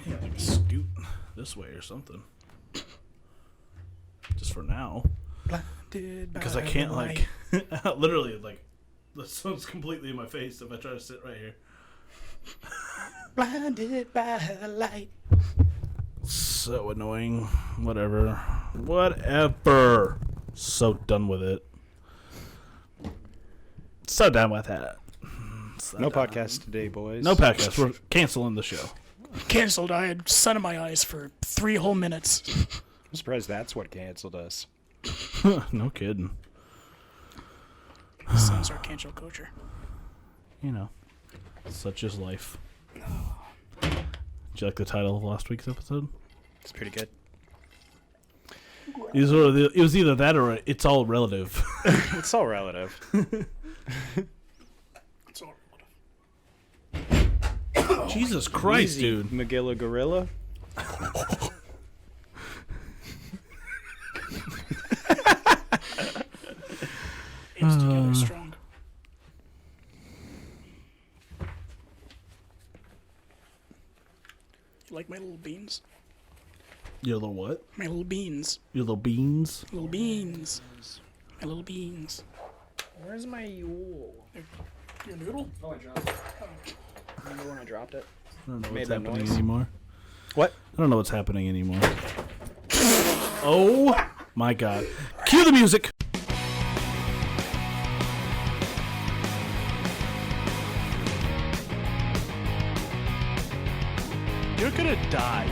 Yeah, like scoot this way or something. Just for now. Because I can't, like, literally, like, the sun's completely in my face if I try to sit right here. Blinded by the light. So annoying. Whatever. So done with it. So done with it. No podcast today, boys. No podcast. We're canceling the show. Canceled. I had sun in my eyes for 3 whole minutes. I'm surprised that's what canceled us. No kidding. Sun's our cancel culture. You know, such is life. Did you like the title of last week's episode? It's pretty good. It was either that or it's all relative. It's all relative. It's all Jesus Christ, Easy, dude. Magilla Gorilla. Apes together strong. You like my little beans? Your little what? My little beans. Your little beans? Little beans. My little beans. Where's my Yule? Your noodle? Oh, I dropped it. Remember when I dropped it? I don't know Made what's that happening noise. anymore. What? I don't know what's happening anymore. Oh my god. Cue the music! You're gonna die.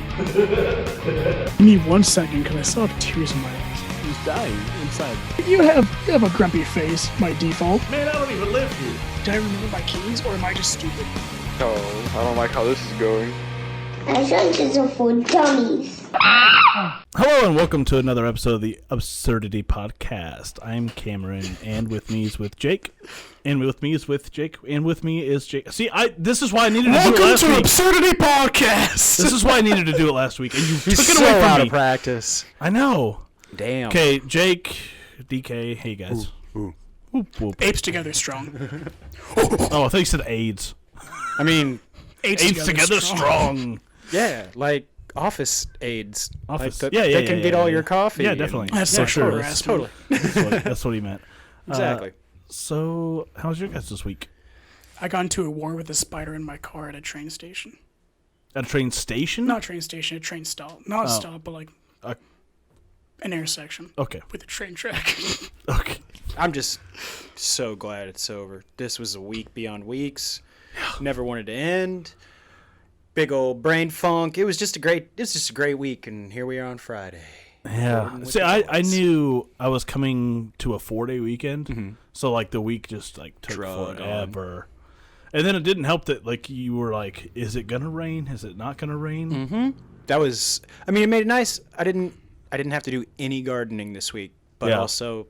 Give me 1 second, because I still have tears in my eyes. He's dying inside. You have a grumpy face, by default. Man, I don't even live here. Did I remember my keys, or am I just stupid? Oh, I don't like how this is going. I think it's for dummies. Hello and welcome to another episode of the Absurdity Podcast. I'm Cameron, and with me is with Jake. And with me is with Jake. And with me is Jake. See, this is why I needed to do it last week. Absurdity Podcast. This is why I needed to do it last week, and you He's took it so away out from of me. practice. I know. Damn. Okay, Jake, DK, hey guys. Ooh. Whoop, whoop. Apes together strong. Oh, I thought you said AIDS. I mean, Apes Together strong. yeah, like office aides. Office. Like Yeah, they can get all your coffee. Yeah, and- definitely. That's For sexual sure. harassment. Totally. That's what he meant. Exactly. So, how was your guys this week? I got into a war with a spider in my car at a train station. At a train station? Not a train station, a train stop. Not a stop, but like Uh, an intersection Okay. with a train track. Okay. I'm just so glad it's over. This was a week beyond weeks. Never wanted to end. Big old brain funk. It was just a great week, and here we are on Friday. Yeah. Recording with See, the I boys. knew I was coming to a 4-day weekend, so like the week just like took Drug forever. And then it didn't help that like you were like, is it gonna rain? Is it not gonna rain? That was. I mean, it made it nice. I didn't have to do any gardening this week, but Yeah. also,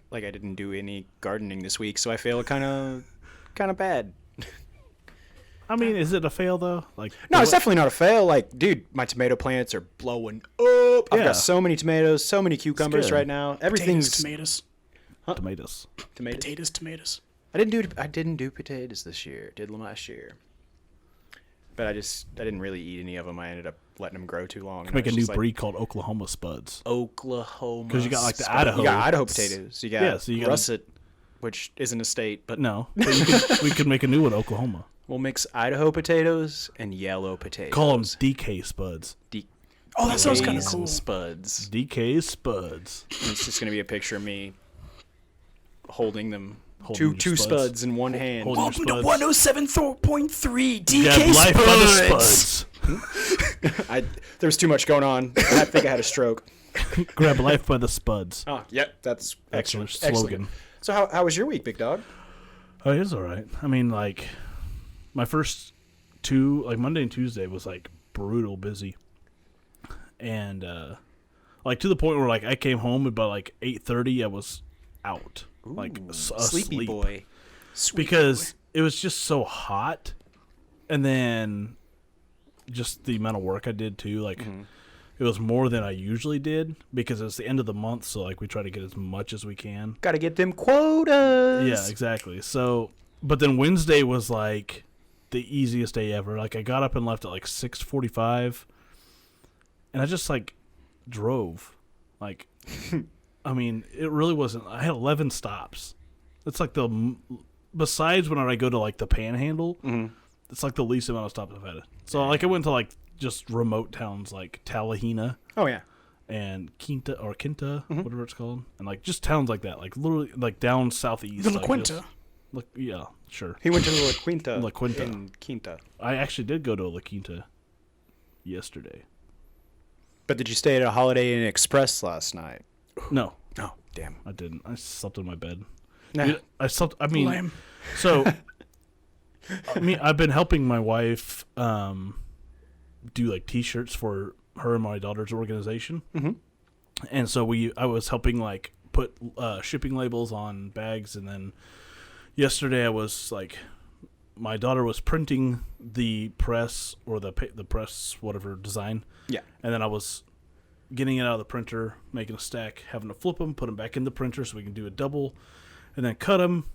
like, I didn't do any gardening this week, so I feel kind of bad. I mean, is it a fail though? Like, No, it's definitely not a fail. Like, dude, my tomato plants are blowing up. I've Yeah. got so many tomatoes, so many cucumbers good. right now. Potatoes, Everything's tomatoes. tomatoes. tomatoes. Tomatoes. I didn't do potatoes this year. Did them last year. But I didn't really eat any of them. I ended up letting them grow too long. Make a new breed called Oklahoma Spuds. Oklahoma. 'Cause you got, like, the spud- Idaho. You got Idaho potatoes. You got Yeah, so you got- russet, which isn't a state, but No, but we could make a new one, Oklahoma. we'll mix Idaho potatoes and yellow potatoes. Call them DK Spuds. Oh, that sounds kind of Days cool. and Spuds. DK Spuds. And it's just gonna be a picture of me holding them. Holding your Two spuds. spuds in one hand. Holding your Welcome to spuds. 107.3 DK Grab life by the Spuds. spuds. There was too much going on. I think I had a stroke. Grab life by the spuds. Oh, yep, that's That's your excellent. slogan. Excellent. So how was your week, big dog? Oh, it is all right. I mean, like, my first two, like Monday and Tuesday was like brutal busy, and like to the point where like I came home about like 8:30. I was out, like Sleepy asleep. boy. Because it was just so hot, and then just the amount of work I did too. Like it was more than I usually did because it's the end of the month, so like we try to get as much as we can. Got to get them quotas. Yeah, exactly. So, but then Wednesday was like the easiest day ever. Like I got up and left at like 6:45, and I just like drove. Like, I mean, it really wasn't. I had 11 stops. It's like besides when I go to like the Panhandle, it's like the least amount of stops I've had. So like I went to like just remote towns like Tallahena. Oh yeah. And Quinta, whatever it's called, and like just towns like that, like literally like down southeast. The La Quinta. Yeah, sure. He went to La Quinta. La Quinta. In Quinta. I actually did go to La Quinta yesterday. But did you stay at a Holiday Inn Express last night? No, Oh, damn. I didn't. I slept in my bed. Nah. Dude, I slept. I mean, Lame. so I've been helping my wife do like T-shirts for her and my daughter's organization, and so I was helping like put shipping labels on bags, and then yesterday I was like, my daughter was printing the press or the press whatever design, and then I was getting it out of the printer, making a stack, having to flip them, put them back in the printer so we can do a double, and then cut them.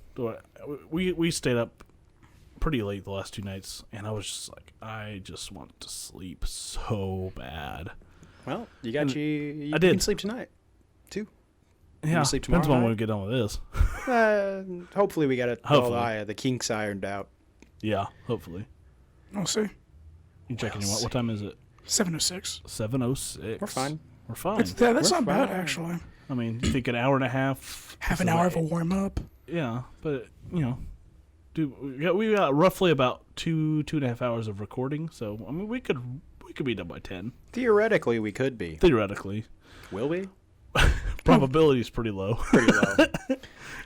We stayed up pretty late the last 2 nights, and I was just like, I just want to sleep so bad. Well, you got you I did. can sleep tonight, too. Yeah, can sleep depends tomorrow on when night? we get done with this. Hopefully we got it Hopefully. all the kinks ironed out. Yeah, hopefully. We'll see. You checking what time is it? 7:06. 7:06. We're fine. We're fine. That's We're not bad, fine. actually. I mean, you think an hour and a half? Half an hour of a warm-up. Yeah, but dude, we got roughly about 2.5 hours of recording. So I mean, we could be done by 10. Theoretically, we could be. Theoretically, Will we? probability is pretty low. Pretty low. What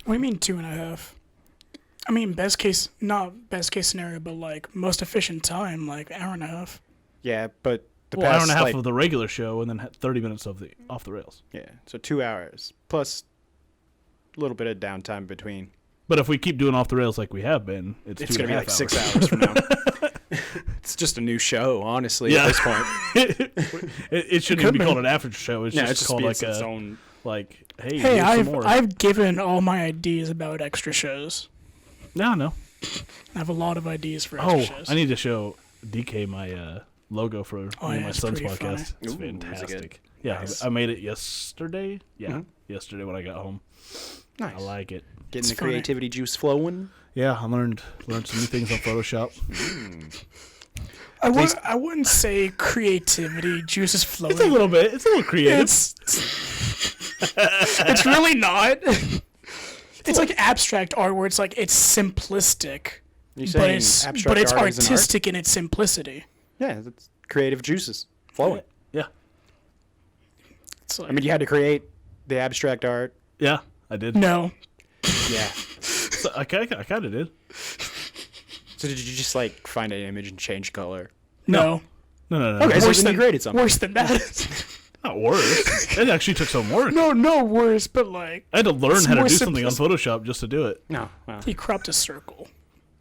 do you mean 2.5? I mean, not best case scenario, but like most efficient time, like hour and a half. Yeah, but the Well, past hour and a half like, of the regular show, and then 30 minutes of the off the rails. yeah, so 2 hours plus a little bit of downtime between. But if we keep doing off the rails like we have been, it's It's 2.5 gonna be like hours. 6 hours from now. It's just a new show, honestly. Yeah. At this point, it shouldn't could even be be. called an after show. It's yeah, just called be like its a own. like, hey, Hey, here's some more. I've given all my ideas about extra shows. No. I have a lot of ideas for extra Oh, shows. I need to show DK my logo for me and my it's son's pretty funny. podcast. It's Ooh, is it good? fantastic. Yeah, Nice. I made it yesterday. Yeah, yesterday when I got home. Nice. I like it. Getting It's the funny. creativity juice flowing. Yeah, I learned some new things on Photoshop. I wouldn't say creativity juices flowing. It's a little bit. It's a little creative. It's really not. It's like abstract art where it's like it's simplistic, You but saying it's abstract art is an art? artistic in its simplicity. Yeah, that's creative juices flowing. Yeah, It's like I mean, you had to create the abstract art. yeah, I did. no, Yeah. So I kind of did. So did you just like find an image and change color? no. No. Okay, so Worse then than you created something. Worse than that. Not worse. It actually took some work. no worse, but like I had to learn It's how to more do something on Photoshop just to do it. No. Well, he cropped a circle,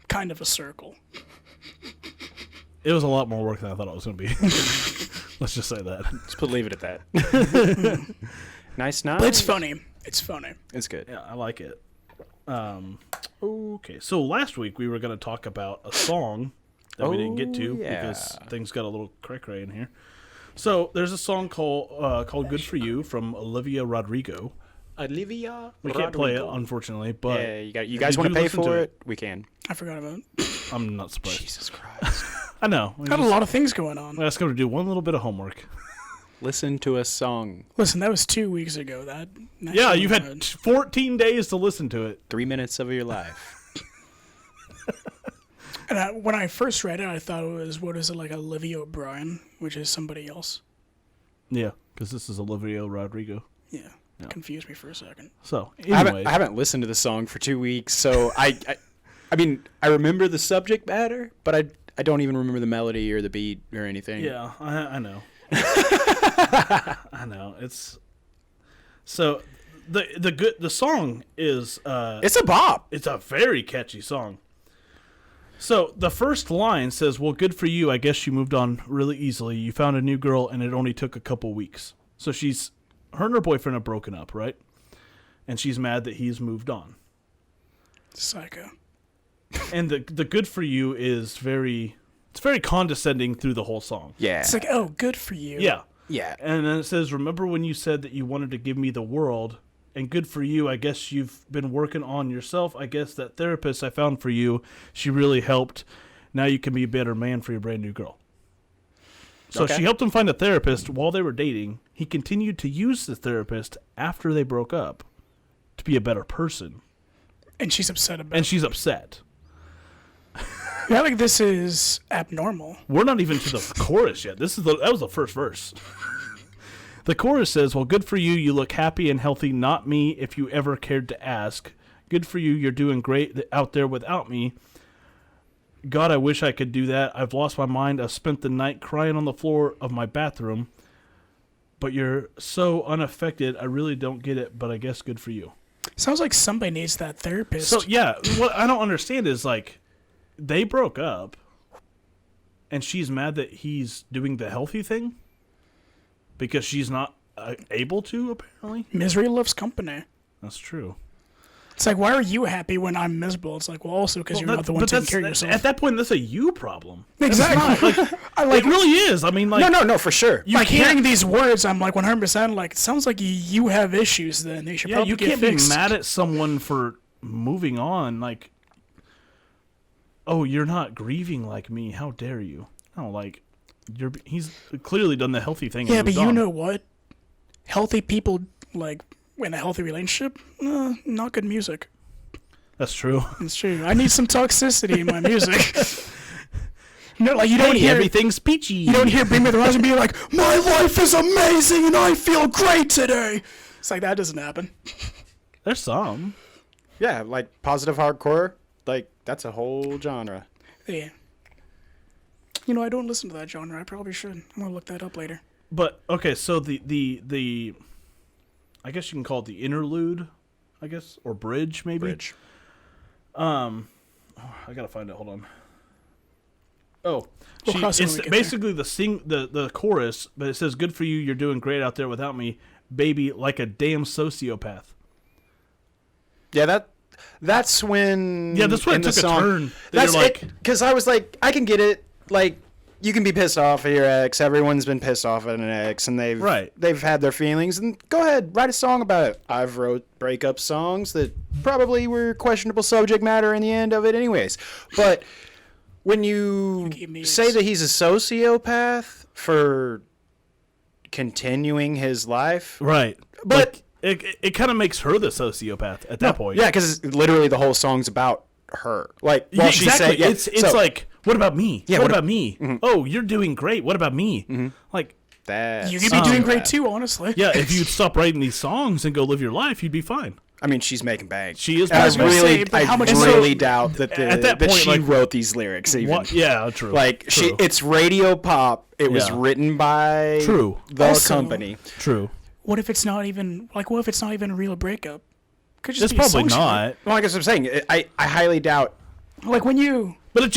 kind of a circle. It was a lot more work than I thought it was going to be. Let's just say that. leave it at that. Nice. But it's funny. It's funny. It's good. Yeah, I like it. Okay, so last week we were going to talk about a song that we didn't get to because things got a little cray-cray in here. So there's a song called "Good for You" from Olivia Rodrigo. Olivia. We can't play it, unfortunately, but Yeah, you guys want to do pay listen to for it. it? We can. I forgot about it. I'm not surprised. Jesus Christ. I know. We Got a just- lot of things going on. I asked him to do one little bit of homework. Listen to a song. Listen, that was 2 weeks ago. That Yeah, you've had 14 days to listen to it. 3 minutes of your life. And when I first read it, I thought it was like Olivia O'Brien, which is somebody else. Yeah, because this is Olivia Rodrigo. Yeah, confused me for a second. So, I anyway, haven't listened to the song for 2 weeks, so I mean, I remember the subject matter, but I don't even remember the melody or the beat or anything. yeah, I know. I know. It's so the song is It's a bop. it's a very catchy song. So the first line says, "Well, good for you. I guess you moved on really easily. You found a new girl, and it only took a couple weeks." So her and her boyfriend have broken up, right? And she's mad that he's moved on. Psycho. And the good for you is very condescending through the whole song. Yeah. It's like, oh, good for you. Yeah. Yeah. And then it says, remember when you said that you wanted to give me the world, and good for you. I guess you've been working on yourself. I guess that therapist I found for you, she really helped. Now you can be a better man for your brand new girl. So Okay. she helped him find a therapist while they were dating. He continued to use the therapist after they broke up to be a better person. And she's upset about And it. she's upset. I think this is abnormal. We're not even to the chorus yet. That was the first verse. The chorus says, well, good for you. You look happy and healthy. Not me if you ever cared to ask. Good for you. You're doing great out there without me. God, I wish I could do that. I've lost my mind. I've spent the night crying on the floor of my bathroom. But you're so unaffected. I really don't get it, but I guess good for you. Sounds like somebody needs that therapist. So, yeah, what I don't understand is, like, they broke up, and she's mad that he's doing the healthy thing because she's not able to, apparently. Misery loves company. That's true. It's like, why are you happy when I'm miserable? It's like, well, also because you're not the one taking care of yourself. At that point, that's a you problem. Exactly. It really is. I mean, like, No, for sure. you like can't, hearing these words, I'm like 100% like, it sounds like you have issues then. They should yeah, probably you get can't fixed. be mad at someone for moving on. Like, oh, you're not grieving like me. How dare you? No, like, he's clearly done the healthy thing. Yeah, and but moved you on. know what? Healthy people, like, in a healthy relationship, not good music. That's true. It's true. I need some toxicity in my music. No, like you don't Hey, hear everything's peachy. you don't hear Bring Me the Horizon being like, my life is amazing and I feel great today. It's like that doesn't happen. There's some. Yeah, like positive hardcore. Like that's a whole genre. Yeah. You know, I don't listen to that genre. I probably should. I'm gonna look that up later. But okay, so the I guess you can call it the interlude, I guess, or bridge maybe. Bridge. I gotta find it. Hold on. Oh, We'll cross it when it's we get basically the chorus, but it says, "Good for you. You're doing great out there without me, baby, like a damn sociopath." Yeah, that's when. Yeah, that's when in it the took a song- turn. That That's you're like, because I was like, I can get it. Like, you can be pissed off at your ex. Everyone's been pissed off at an ex, and they've had their feelings. And go ahead, write a song about it. I've wrote breakup songs that probably were questionable subject matter in the end of it, anyways. But when you gave me say that he's a sociopath for continuing his life, right, But- like, it kind of makes her the sociopath at that point. yeah, because literally the whole song's about her. Like, Yeah, well, she exactly. said, yeah, It's so like, what about me? Yeah, what what about me? Oh, you're doing great. What about me? Like, that You could be doing great too, honestly. yeah, if you'd stop writing these songs and go live your life, you'd be fine. I mean, she's making bank. She is And I making bank. really, Say, but how I much- really So, doubt that at that point, she like, wrote these lyrics. Even What? Yeah, true. like true. it's radio pop. It was Yeah. written by True. the Also- company. True. What if it's not even a real breakup? Could just It's be a probably song she wrote. not. Well, I guess I'm saying I highly doubt. Like when you But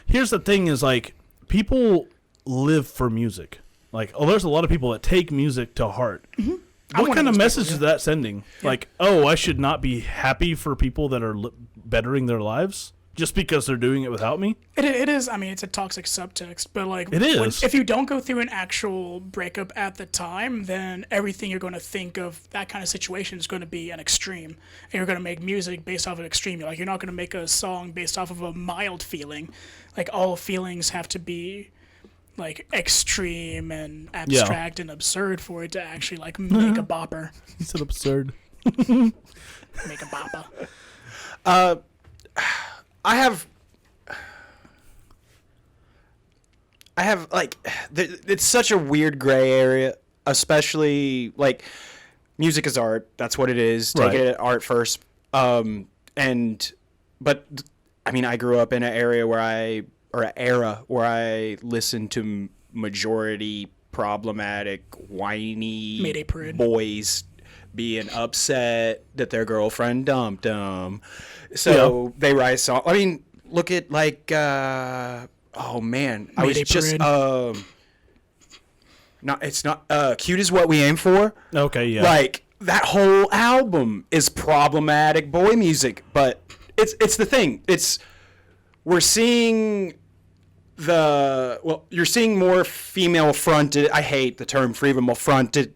here's the thing: is like people live for music. Like, there's a lot of people that take music to heart. I'm What one kind of of those message people, is that sending? Like, oh, I should not be happy for people that are bettering their lives just because they're doing it without me. It is. I mean, it's a toxic subtext, but like It is. if you don't go through an actual breakup at the time, then everything you're going to think of that kind of situation is going to be an extreme, and you're going to make music based off of extreme. Like you're not going to make a song based off of a mild feeling. Like all feelings have to be like extreme and abstract and absurd for it to actually like make a bopper. He said absurd. Make a bopper. I have like it's such a weird gray area, especially like music is art. That's what it is. Take Right. it at art first. But I mean, I grew up in an era where I listened to majority problematic, whiny Mayday Parade. boys being upset that their girlfriend dumped them. So they write songs. I mean, look at like, oh man, I was Mayday just, Parade. it's not, Cute Is What We Aim For. Okay, yeah. Like, that whole album is problematic boy music, but it's the thing. It's we're seeing you're seeing more female fronted. I hate the term female fronted.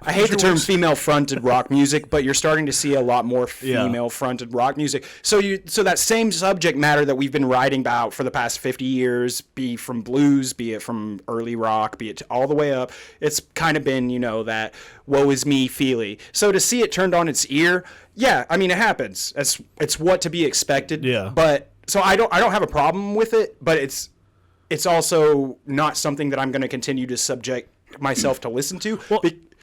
I hate the term female fronted rock music, but you're starting to see a lot more female fronted rock music. So that same subject matter that we've been writing about for the past 50 years, be it from blues, be it from early rock, be it all the way up, it's kind of been, that woe is me feely. So to see it turned on its ear, yeah, I mean, it happens. It's what to be expected. Yeah. But so I don't have a problem with it, but it's also not something that I'm going to continue to subject myself to listen to.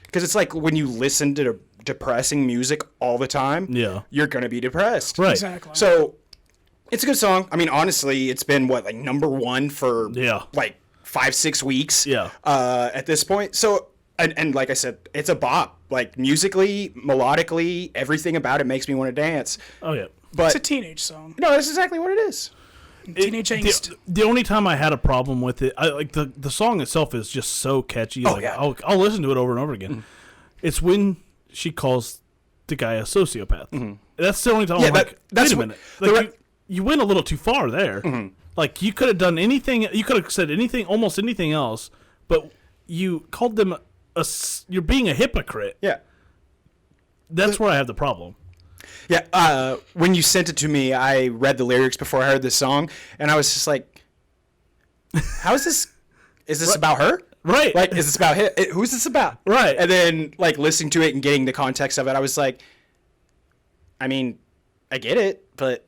Because it's like when you listen to depressing music all the time, you're going to be depressed. Right. Exactly. So it's a good song. I mean, honestly, it's been number one for 5-6 weeks at this point. So, and like I said, it's a bop. Like musically, melodically, everything about it makes me want to dance. Oh, yeah. But It's a teenage song. no, that's exactly what it is. Teenage angst. The only time I had a problem with it, I like the song itself is just so catchy. I'll listen to it over and over again. It's when she calls the guy a sociopath. That's the only time I'm like, that's wait a minute. Like, you went a little too far there. Like, you could have done anything. You could have said anything, almost anything else, but you called them you're being a hypocrite. Yeah. That's where I have the problem. Yeah, when you sent it to me, I read the lyrics before I heard this song, and I was just like, how is this? Is this about her? Right. Like, is this about him? Who's this about? Right. And then, listening to it and getting the context of it, I was like, I mean, I get it, but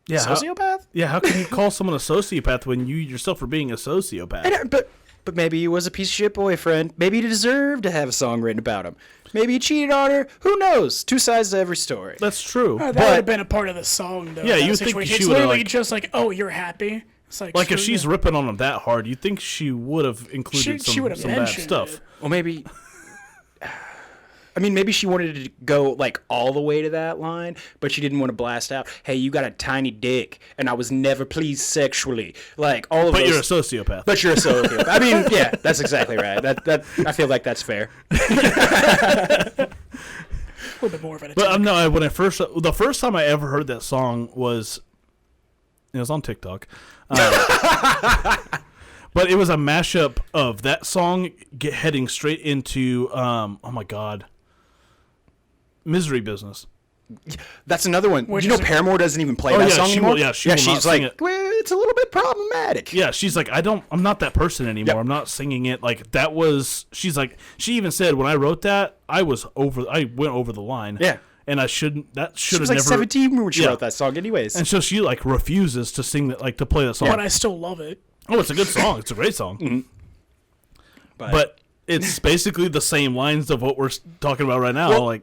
Yeah. sociopath? How can you call someone a sociopath when you yourself are being a sociopath? But maybe he was a piece of shit boyfriend. Maybe he deserved to have a song written about him. Maybe he cheated on her. Who knows? Two sides to every story. That's true. That would have been a part of the song, though. Yeah, that you would think situation. she It's would've, literally like- just like, oh, you're happy. It's like Like, if screw she's you. ripping on him that hard, you'd think she would have included She would have some bad mentioned stuff. it. Well, maybe. I mean, maybe she wanted to go all the way to that line, but she didn't want to blast out, "Hey, you got a tiny dick, and I was never pleased sexually." Like all of But those. you're a sociopath. But you're a sociopath. I mean, yeah, that's exactly right. That I feel like that's fair. A little bit more of an attack. But no, when the first time I ever heard that song was, it was on TikTok, but it was a mashup of that song heading straight into oh my god, Misery Business. That's another one. Which you know, is a- Paramore doesn't even play Oh, that yeah, song she anymore. will- yeah, she will not she's sing like, it. well, it's a little bit problematic. Yeah, she's like, I'm not that person anymore. Yep. I'm not singing it. Like, that was, she's like, she even said when I wrote that, I went over the line. Yeah. And that should She have was never. 17 when she Yeah. wrote that song, anyways. And so she refuses to sing that, to play that song. But I still love it. Oh, it's a good song. It's a great song. But it's basically the same lines of what we're talking about right now. Well,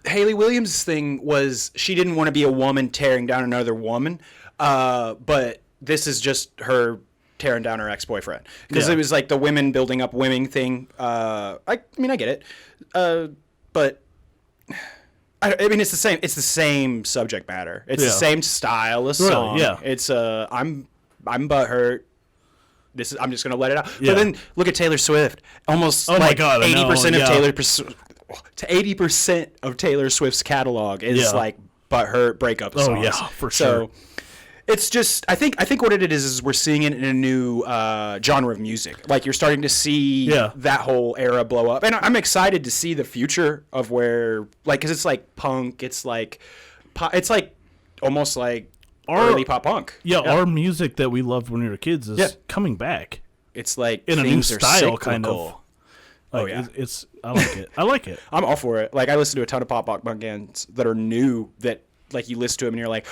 Hayley Williams' thing was she didn't want to be a woman tearing down another woman, but this is just her tearing down her ex-boyfriend because Yeah. it was like the women building up women thing. I mean, I get it, but I mean, it's the same. It's the same subject matter. It's the Yeah. same style of Really, song. yeah. It's I'm butthurt. I'm just gonna let it out. Yeah. But then look at Taylor Swift. Almost Oh my God, I know, 80% of yeah. to 80% of Taylor Swift's catalog is Yeah. butthurt breakup songs. Oh, yeah, for So sure. it's just I think what it is we're seeing it in a new genre of music. Like you're starting to see that whole era blow up, and I'm excited to see the future of where because it's like punk, it's like almost like early pop punk. yeah, our music that we loved when we were kids is coming back It's like in a new things are style, kind of. cyclical. Like, yeah. it's I like it. I like it. I'm all for it. Like I listen to a ton of pop punk bands that are new that like you listen to them and you're like,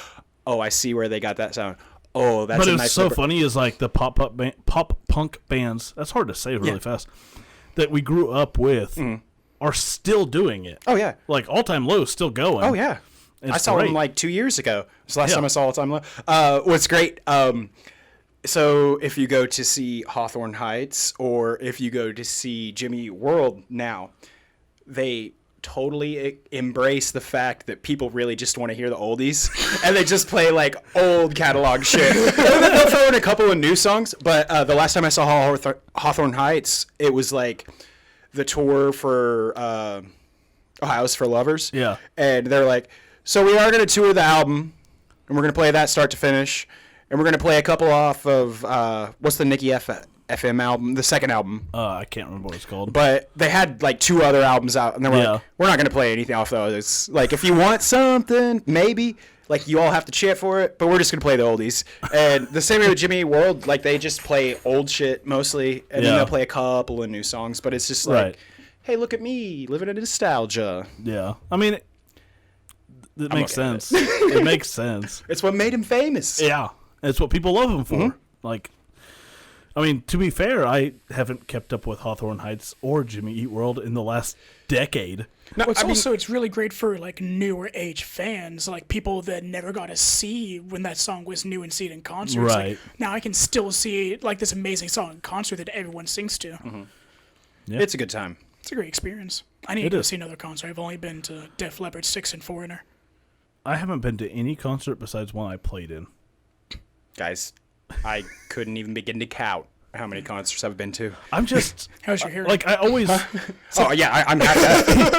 oh, I see where they got that sound. Oh, that's But a it's nice. so funny is like the pop punk bands. That's hard to say really fast. That we grew up with are still doing it. Oh yeah. Like All Time Low is still going. Oh yeah. It's I saw great. them like 2 years ago. It's the last Yeah. time I saw All Time Low. What's great? So if you go to see Hawthorne Heights or if you go to see Jimmy Eat World now, they totally embrace the fact that people really just want to hear the oldies and they just play like old catalog shit. They'll throw in a couple of new songs, but the last time I saw Hawthorne Heights, it was like the tour for Ohio's for Lovers. Yeah. And they're like, so we are going to tour the album and we're going to play that start to finish. and we're gonna play a couple off of what's the Nikki FM album, the second album. I can't remember what it's called. But they had like 2 other albums out, and they were Yeah. like, "We're not gonna play anything off those. Like, if you want something, maybe." Like, you all have to chant for it, but we're just going to play the oldies. And the same way with Jimmy Eat World, like, they just play old shit mostly, and then Yeah. they'll play a couple of new songs. But it's just like, Right. hey, look at me, living in nostalgia. Yeah. I mean, it makes okay with sense. It makes sense. It's what made him famous. Yeah. It's what people love him for. Mm-hmm. Like, I mean, to be fair, I haven't kept up with Hawthorne Heights or Jimmy Eat World in the last decade. No, Well, it's I mean, also it's really great for like newer age fans, like people that never got to see when that song was new and see it in concert. It's like, Right. now I can still see like this amazing song in concert that everyone sings to. Mm-hmm. it's a good time. It's a great experience. I need It to go is. see another concert. I've only been to Def Leppard, Six, and Foreigner. I haven't been to any concert besides one I played in. Guys, I couldn't even begin to count how many concerts I've been to. I'm just How's your hair? like I always. Oh, yeah, I'm half that.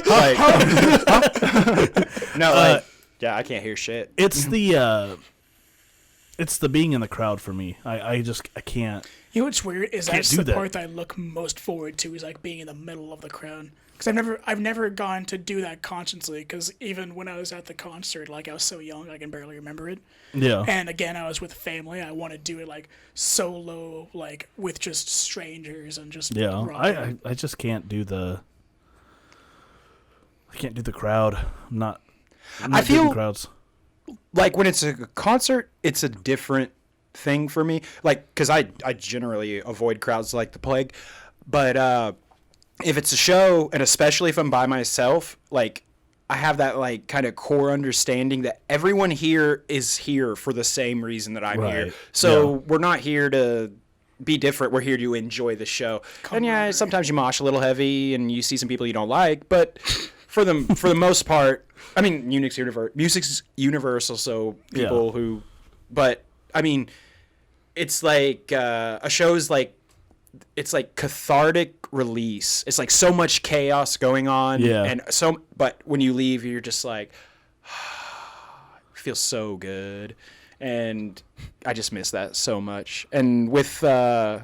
No, like, yeah, I can't hear shit. It's the being in the crowd for me. I can't. You know what's weird is Can't that's do the that. part that I look most forward to is like being in the middle of the crowd. Because I've never gone to do that consciously. Because even when I was at the concert, like I was so young, I can barely remember it. Yeah. And again, I was with family. I want to do it like solo, like with just strangers and just Yeah. rock out. I just can't do the. I can't do the crowd. I'm not good in feel- crowds. Like, when it's a concert, it's a different thing for me. Like, because I generally avoid crowds like the plague. But if it's a show, and especially if I'm by myself, like, I have that, like, kind of core understanding that everyone here is here for the same reason that I'm here. Right. So Yeah. we're not here to be different. We're here to enjoy the show. And yeah, sometimes you mosh a little heavy and you see some people you don't like, but for the most part, I mean, music's universal, so people Yeah. who, but I mean, it's like a show's like, it's like cathartic release. It's like so much chaos going on, Yeah. and but when you leave, you're just like, it feels so good. And I just miss that so much. And with the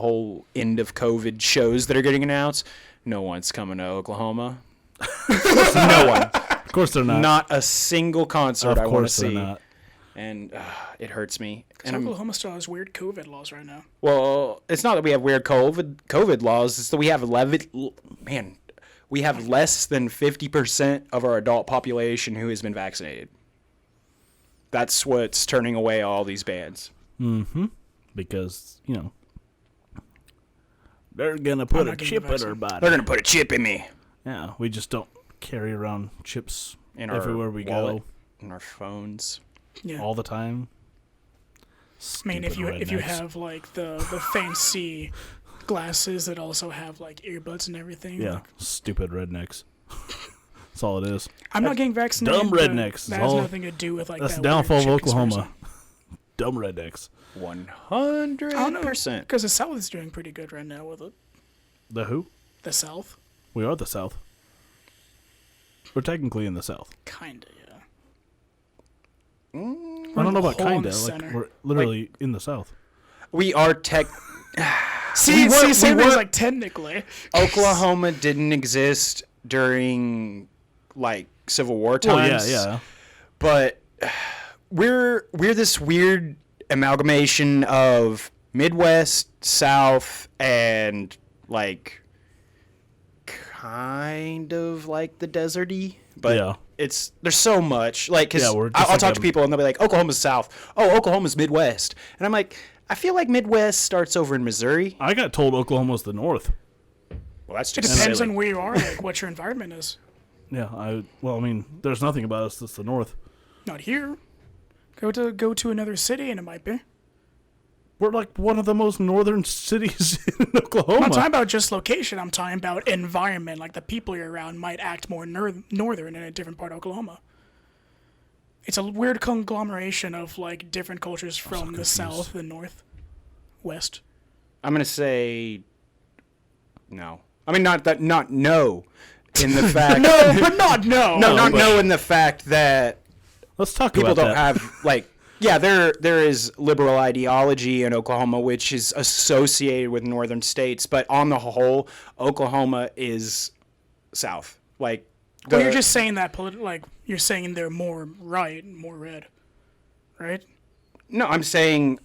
whole end of COVID shows that are getting announced, no one's coming to Oklahoma. No one. Of course they're not. Not a single concert of I want to course they're see. not. And it hurts me. Because And Oklahoma still has weird COVID laws right now. well, it's not that we have weird COVID laws. It's that we have we have less than 50% of our adult population who has been vaccinated. That's what's turning away all these bands. Because, they're going to put not a getting chip the in vaccine. our body. They're gonna put a chip in me. Yeah, we just don't carry around chips In our everywhere we wallet, go in our phones. Yeah. all the time. I mean, if Stupid you rednecks. have like the fancy glasses that also have like earbuds and everything. Yeah, like, stupid rednecks. That's all it is. I'm not getting vaccinated. Dumb but rednecks. That has All- nothing to do with like That's that the downfall of weird chip Oklahoma. Dumb rednecks. 100%. Because the South is doing pretty good right now with it. The who? The South, We are the South. We're technically in the South. kinda, yeah. I don't know about hole in kinda. the Like center. we're literally in the South. We are tech. See, were- same we as were- like technically. Oklahoma didn't exist during like Civil War Oh yeah, times. yeah. But we're this weird amalgamation of Midwest, South, and like kind of like the deserty. But Yeah. there's so much like because Yeah, we're just I'll like talk to a- people and they'll be like Oklahoma's South. Oh, Oklahoma's Midwest, and I'm like I feel like Midwest starts over in Missouri. I got told Oklahoma's the North. Well, that's It just depends silly. on where you are, like what your environment is. Yeah, I mean, there's nothing about us that's the North. Not here. Go to another city and it might be. We're like one of the most northern cities in I'm Oklahoma. not talking about just location. I'm talking about environment. Like the people you're around might act more northern in a different part of Oklahoma. It's a weird conglomeration of like different cultures from the south, the north, west. I'm gonna say no. I mean, not no. In the fact, But not no. not but- no in the fact that Let's talk people about don't that. have like Yeah, there is liberal ideology in Oklahoma, which is associated with northern states, but on the whole, Oklahoma is south. Like, Well, you're just saying that like you're saying they're more right, more red, right? no, I'm saying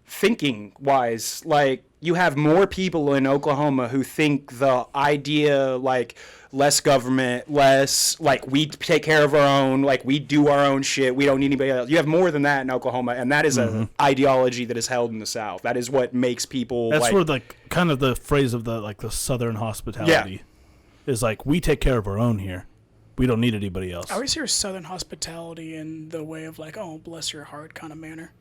thinking wise, like you have more people in Oklahoma who think the idea like less government, less like we take care of our own, like we do our own shit, we don't need anybody else. You have more than that in Oklahoma, and that is an ideology that is held in the South. That is what makes people That's like, where like kind of the phrase of the Southern hospitality is like we take care of our own here. We don't need anybody else. I always hear Southern hospitality in the way of like, oh, bless your heart kind of manner.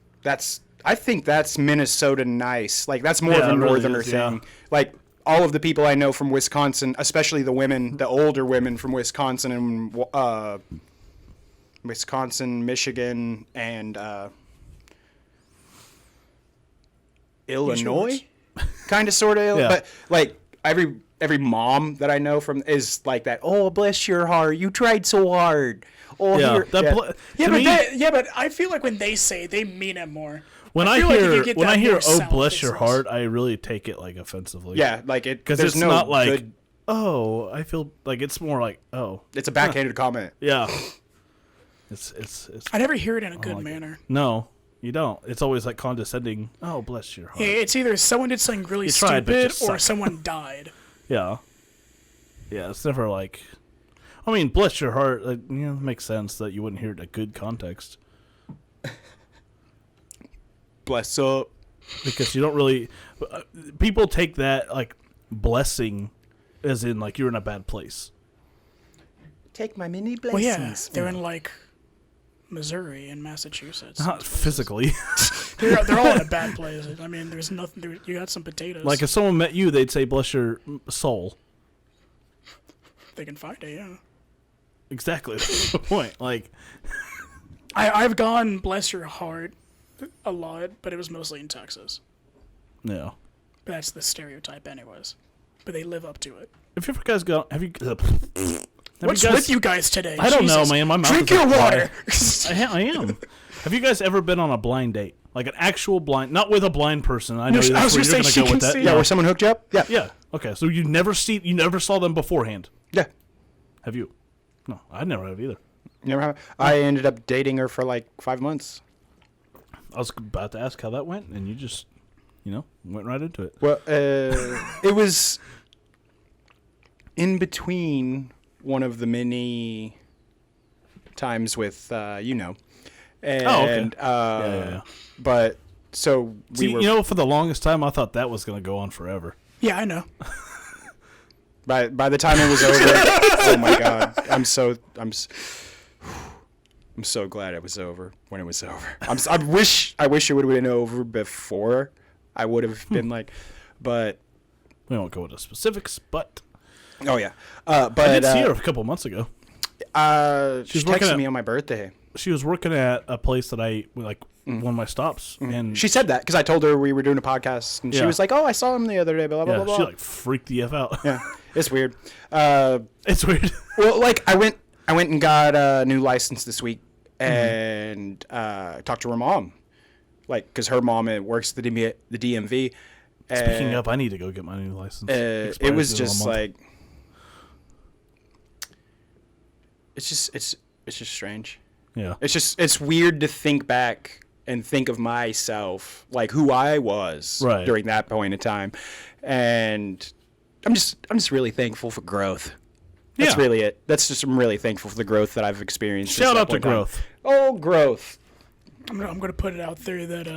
I think that's Minnesota nice. Like that's more Yeah, of a it really northerner is, yeah. thing. Like all of the people I know from Wisconsin, especially the women, the older women from Wisconsin and Michigan, and Illinois, kind of, sort of. Yeah. But like every mom that I know from is like that. Oh, bless your heart, you tried so hard. Oh, yeah, here, that yeah. to me, but I feel like when they say it, they mean it more. when I feel like if you hear get when that I hear more "Oh, south, bless it's your less- heart," I really take it like offensively. Yeah, like it because there's it's no not like good, oh, I feel like it's more like oh, it's a backhanded comment. yeah. It's I never hear it in a good manner. no, you don't. It's always like condescending. Oh, bless your heart. Yeah, it's either someone did something really You tried, but stupid you or suck. someone died. Yeah. Yeah, it's never like. I mean, bless your heart. Like, you know, it makes sense that you wouldn't hear it in a good context Bless up. because you don't really. People take that like blessing, as in like you're in a bad place. Take my mini Well, yeah, blessings. they're in like Missouri and Massachusetts. Not physically. They're all in a bad place. I mean, there's nothing. You got some potatoes. Like if someone met you, they'd say, "Bless your soul." they can find it. Yeah. Exactly. That's the point. Like, I've gone bless your heart a lot, but it was mostly in Texas. no. But that's the stereotype, anyways. But they live up to it. If you guys go, have you? What's guys, with you guys today? I don't know, Jesus. man. My mouth Drink is your like water. I am. Have you guys ever been on a blind date? Like an actual blind, not with a blind person. I know No, I that's was where gonna you're say going to go she with can that. see Yeah, where someone hooked you up? Yeah. Yeah. Okay. So you never saw them beforehand. Yeah. Have you? No, I never have either. Never have. I ended up dating her for like 5 months. I was about to ask how that went, and you just, went right into it. Well, it was in between one of the many times with, And, Oh, okay. Yeah. But so we See, were. for the longest time, I thought that was going to go on forever. Yeah, I know. By the time it was over, oh my god, I'm so glad it was over when it was over. I wish it would have been over before. I would have been like, but We won't go into specifics, but oh yeah, I but did see her a couple months ago. she working texted at- me on my birthday. She was working at a place that one of my stops, and She said that because I told her we were doing a podcast, and she Yeah. was like, "Oh, I saw him the other day." Blah blah yeah, blah she blah. freaked the f out. Yeah, it's weird. It's weird. Well, like I went and got a new license this week, and talked to her mom, like because her mom works at the DMV. Speaking of, I need to go get my new license. it Expires was in a just month. like it's just strange. Yeah. It's weird to think back and think of myself, like who I was Right. during that point in time, and I'm just really thankful for growth. That's Yeah. really it. That's just I'm really thankful for the growth that I've experienced. since Shout that out to point in time. growth. Oh, growth. I'm gonna put it out there that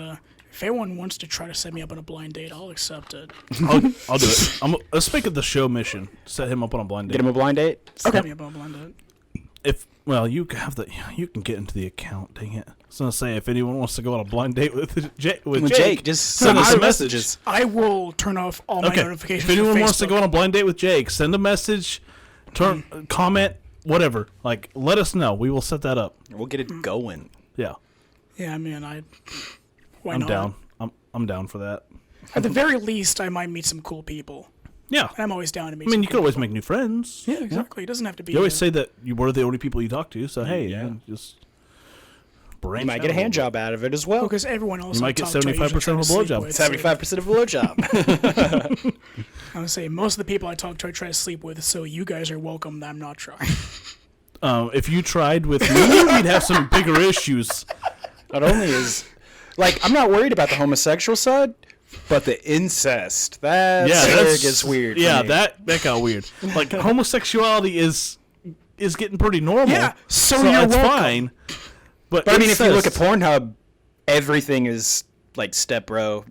if anyone wants to try to set me up on a blind date, I'll accept it. I'll do it. Let's make it the show mission. Set him up on a blind date. Get him a blind date. Set me up on a blind date. You can get into the account. Dang it! I was gonna say if anyone wants to go on a blind date with Jake, just send us a message. messages. I will turn off all my Okay. notifications. If anyone for wants to Facebook. go on a blind date with Jake, send a message, comment, whatever. Like, let us know. We will set that up. We'll get it going. Yeah, Yeah, I mean, why I'm not? down. I'm down for that. At the very least, I might meet some cool people. Yeah. And I'm always down to meet. I mean, some you could cool always people. make new friends. Yeah, exactly. It doesn't have to be. You always say that you were the only people you talk to. So hey, Yeah. just branch. You might out get a hand little job out of it as well. Because everyone else You might I get talk to, I usually 75% try to of a sleep blowjob. with, so- 75% of a blowjob. I would say most of the people I talk to, I try to sleep with. So you guys are welcome that I'm not trying. If you tried with me, we'd have some bigger issues. Not only is, like, I'm not worried about the homosexual side, but the incest. That's where it gets weird. for Yeah, me. that got weird. Like homosexuality is getting pretty normal. Yeah, so so you're it's welcome. fine. But But I mean, if you look at incest- Pornhub, everything is like step bro,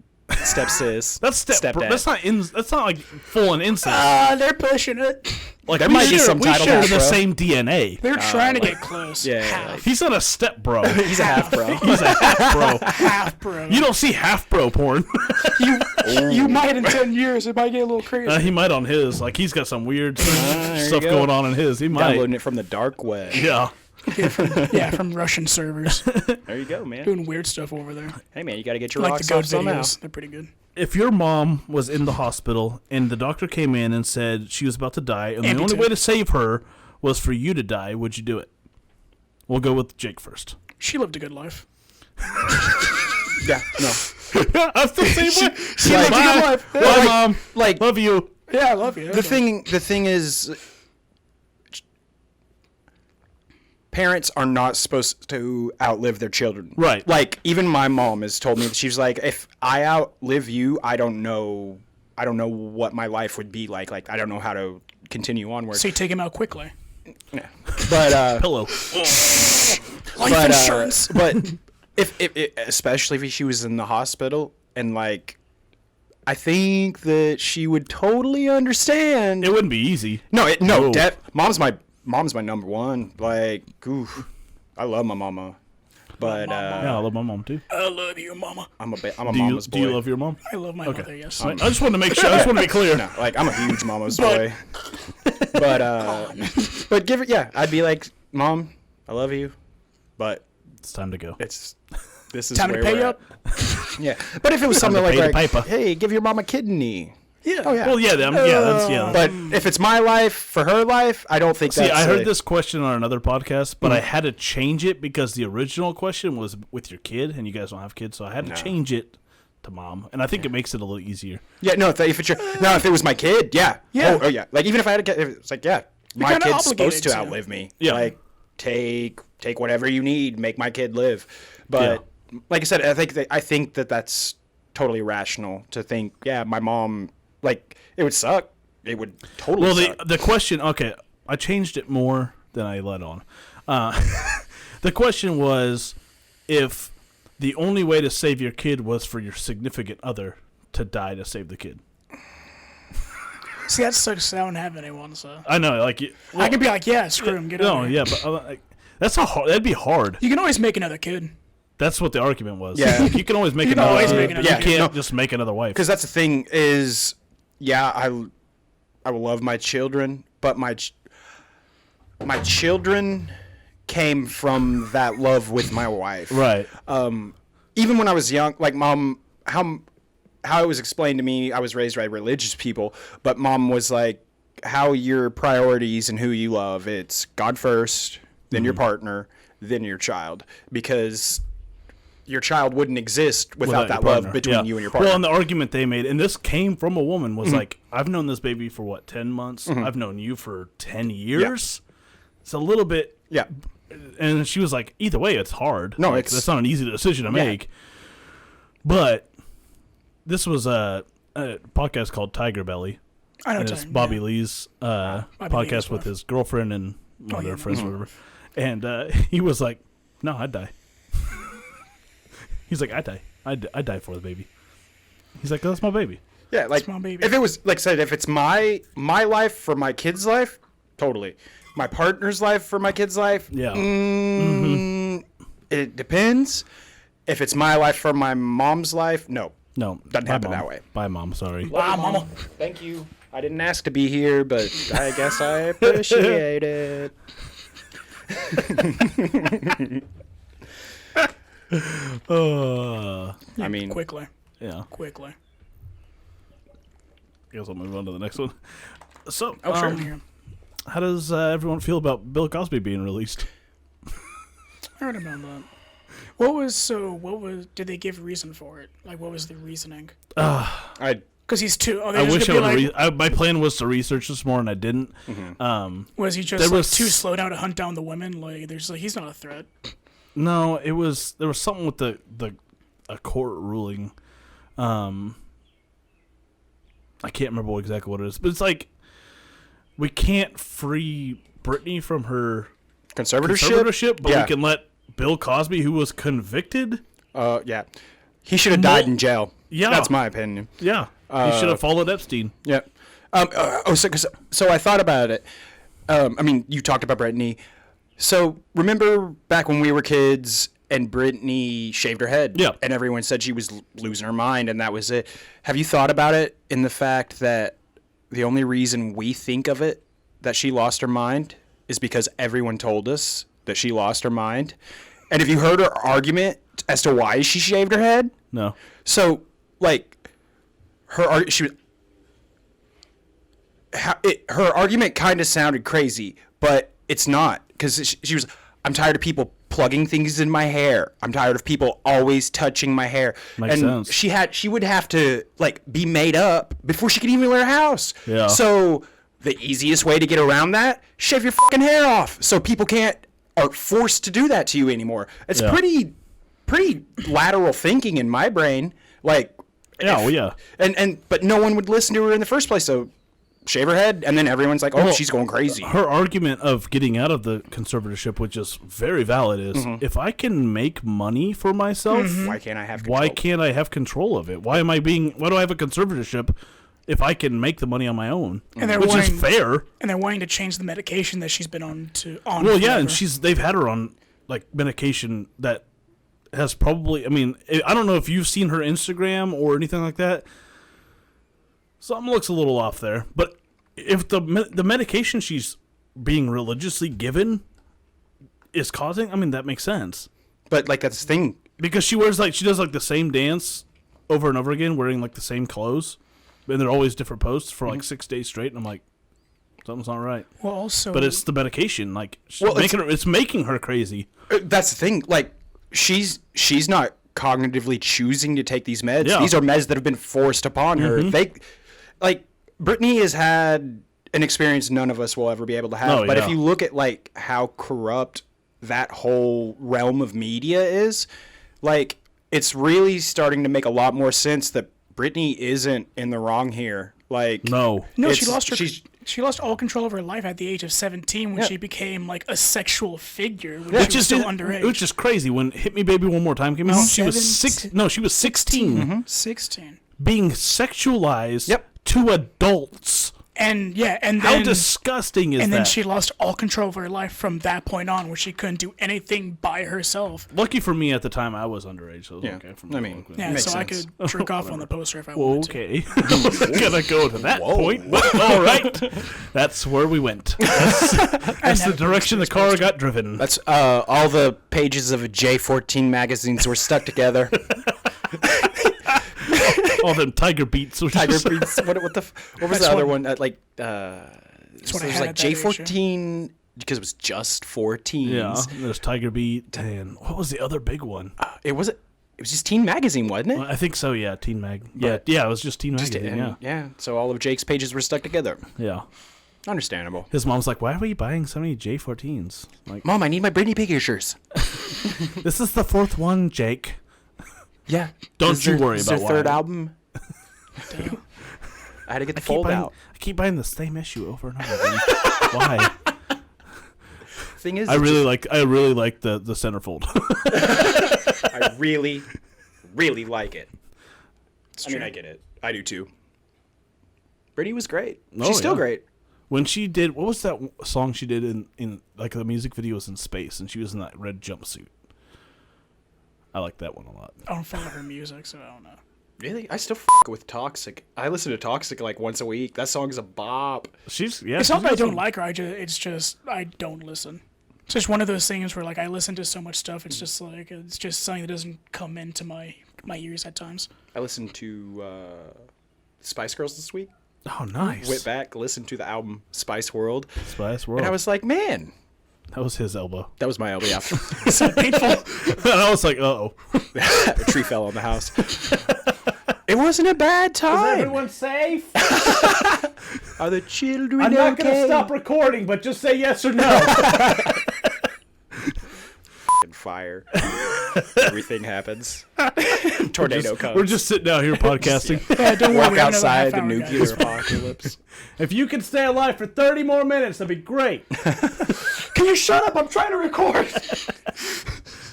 step sis. that's stepdad. that's not like full on incest. They're pushing it. Like there we might be share, some we title share back, the bro. same DNA. They're trying to get close. yeah, half, like- He's not a step bro. He's a half bro. He's a half bro. half, bro. You don't see half bro porn. You might in 10 years. It might get a little crazy. He might on his. Like he's got some weird there you stuff go. going on in his. He might. Downloading it from the dark web. Yeah. Yeah, from Russian servers. There you go, man. Doing weird stuff over there. Hey, man, you got to get your Like rocks the off goat somehow. videos. They're pretty good. If your mom was in the hospital and the doctor came in and said she was about to die, and the only Amputate. way to save her was for you to die, would you do it? We'll go with Jake first. She lived a good life. Yeah, no. I feel the same way. She lived a good life. Bye, Like- Mom. Like, Love you. Yeah, I love you. the thing is, parents are not supposed to outlive their children. Right. Like, even my mom has told me that she's like, if I outlive you, I don't know what my life would be like. Like, I don't know how to continue onward. So you take him out quickly. But Pillow. Life insurance. but if especially if she was in the hospital, and like, I think that she would totally understand. It wouldn't be easy. No, No. mom's my number one. Like, oof, I love my mama, but Yeah, I love my mom too. I love you, mama. I'm a Do you, mama's boy. do you love your mom? I love my mother, yes. I just want to make sure. I just want to be clear. No, like, I'm a huge mama's boy. But give it, yeah, I'd be like, Mom, I love you, but It's time to go. this is Time where to pay we're up. at. Yeah, but if it was something to like, pay the piper. hey, give your mom a kidney. Yeah. Oh yeah. Well, yeah, that's. But if it's my life for her life, I don't think See, that's. I heard a- this question on another podcast, but I had to change it because the original question was with your kid, and you guys don't have kids, so I had to change it to mom, and I think it makes it a little easier. Yeah, no, if it's your, no, if it was my kid, yeah. Yeah. Oh, yeah. Like, even if I had a kid, it's like, yeah, my kinda kid's supposed obligated to to. outlive me. Yeah. Like, take whatever you need, make my kid live. But like I said, I think that that's totally rational to think. Yeah, my mom, like, it would suck. It would totally Well, suck. the question, okay, I changed it more than I let on. The question was if the only way to save your kid was for your significant other to die to save the kid. See, that sucks. I don't have anyone, so. I know, like, I can be like, yeah, screw him. Get no, over yeah, here. but like, that's a hard. That'd be hard. You can always make another kid. That's what the argument was. Yeah. You can always make You can another. always kid, make but another you kid. can't No. just make another wife. Because that's the thing is, yeah, I will love my children, but my children came from that love with my wife. Right. Even when I was young, like, mom, how it was explained to me, I was raised by religious people, but mom was like, how your priorities and who you love, it's God first, then your partner, then your child, because your child wouldn't exist without that your love partner. between Yeah. you and your partner. Well, and the argument they made, and this came from a woman, was like, I've known this baby for what, 10 months? I've known you for 10 years? It's a little bit. yeah. And she was like, either way, it's hard. No, Like, it's- that's not an easy decision to make. But this was a podcast called Tiger Belly. I know And what it's you're talking Bobby about. Lee's Bobby podcast Lee's with wife. his girlfriend and one of their yeah. friends or whatever. And he was like, no, I'd die. He's like, I'd die. I'd die for the baby. He's like, that's my baby. Yeah, like, my baby. if it was, like I said, if it's my life for my kid's life, totally. My partner's life for my kid's life, Yeah. it depends. If it's my life for my mom's life, no. No. Doesn't bye, happen Mom. that way. Bye, Mom. Sorry. Wow, mama. Thank you. I didn't ask to be here, but I guess I appreciate it. I mean, Quickly. Yeah. Quickly. I guess I'll move on to the next one. So, Oh, sure. how does everyone feel about Bill Cosby being released? I heard about that. Did they give reason for it? Like, what was the reasoning? I Because he's too. Oh, I wish I would. My plan was to research this more, and I didn't. Was he just too slow down to hunt down the women? Like, he's not a threat. No, there was something with a court ruling. I can't remember exactly what it is, but it's like we can't free Britney from her conservatorship, but we can let Bill Cosby, who was convicted. Yeah. He should have died in jail. Yeah. That's my opinion. Yeah, he should have followed Epstein. Yeah. So I thought about it. I mean, you talked about Britney. So remember back when we were kids and Britney shaved her head? Yeah. And everyone said she was losing her mind and that was it. Have you thought about it in the fact that the only reason we think of it, that she lost her mind, is because everyone told us that she lost her mind? And if you heard her argument as to why she shaved her head? No. So, like, her argument kind of sounded crazy, but it's not, because she was, I'm tired of people plugging things in my hair. I'm tired of people always touching my hair. Makes and sense. She would have to, like, be made up before she could even leave her house. Yeah. So the easiest way to get around that, shave your fucking hair off, so people are forced to do that to you anymore. It's pretty lateral thinking in my brain. Like, but no one would listen to her in the first place. So shave her head, and then everyone's like, "Oh, she's going crazy." Her argument of getting out of the conservatorship, which is very valid, is if I can make money for myself, Why can't I have control? Why can't I have control of it? Why do I have a conservatorship if I can make the money on my own? And which is fair. And they're wanting to change the medication that she's been on. Well, yeah, forever. and they've had her on like medication that has probably. I mean, I don't know if you've seen her Instagram or anything like that. Something looks a little off there, but if the medication she's being religiously given is causing, I mean, that makes sense. But like that's the thing, because she does the same dance over and over again, wearing like the same clothes, and they're always different posts for like 6 days straight, and I'm like, something's not right. Well, also, but it's the medication, like, it's making her crazy. That's the thing, like she's not cognitively choosing to take these meds. Yeah. These are meds that have been forced upon her. Like, Britney has had an experience none of us will ever be able to have. But if you look at, like, how corrupt that whole realm of media is, like, it's really starting to make a lot more sense that Britney isn't in the wrong here. Like, no, she lost all control of her life at the age of 17 when she became like a sexual figure, which is still underage. Which is crazy. When "Hit Me Baby One More Time" came out, she was 16. 16. Being sexualized to adults. And then how disgusting is that? And then she lost all control of her life from that point on, where she couldn't do anything by herself. Lucky for me, at the time I was underage, so it was okay for me. So sense. I could jerk off on the poster if I wanted to. Okay, I wasn't gonna go to that point, but all right, that's where we went. That's the direction the car got driven. That's all the pages of a J14 magazines were stuck together. All them Tiger Beats. Tiger Beats. What was the other one? It was like J14 because it was just 14s. Yeah, there's Tiger Beat. And what was the other big one? It was just Teen Magazine, wasn't it? Well, I think so. Yeah, Teen Mag. Yeah, it was just Teen Magazine. Yeah. So all of Jake's pages were stuck together. Yeah. Understandable. His mom's like, "Why are we buying so many J14s?" Like, Mom, I need my Britney pictures. This is the fourth one, Jake. Yeah. Don't you worry about their third album. I had to get the fold out. I keep buying the same issue over and over again. Why? Thing is, I really like the centerfold. I really, really like it. I mean, I get it. I do too. Britney was great. She's still great. When she did, what was that song she did in like the music video was in space, and she was in that red jumpsuit. I like that one a lot. I don't follow her music, so I don't know. Really? I still with Toxic. I listen to Toxic like once a week. That song's a bop. It's not that I don't like her. It's just I don't listen. It's just one of those things where like I listen to so much stuff. It's just like it's just something that doesn't come into my ears at times. I listened to Spice Girls this week. Oh, nice. Went back, listened to the album Spice World. Spice World. And I was like, man, That was his elbow. That was my elbow. Yeah. So painful. And I was like, uh-oh. A tree fell on the house. It wasn't a bad time. safe? Are the children I'm not going to stop recording, but just say yes or no. Fire. Everything happens. Tornado comes. We're just sitting out here podcasting. Yeah, don't worry. Walk we have another outside the half-hour, nuclear guys. apocalypse. If you can stay alive for 30 more minutes, that'd be great. Can you shut up? I'm trying to record.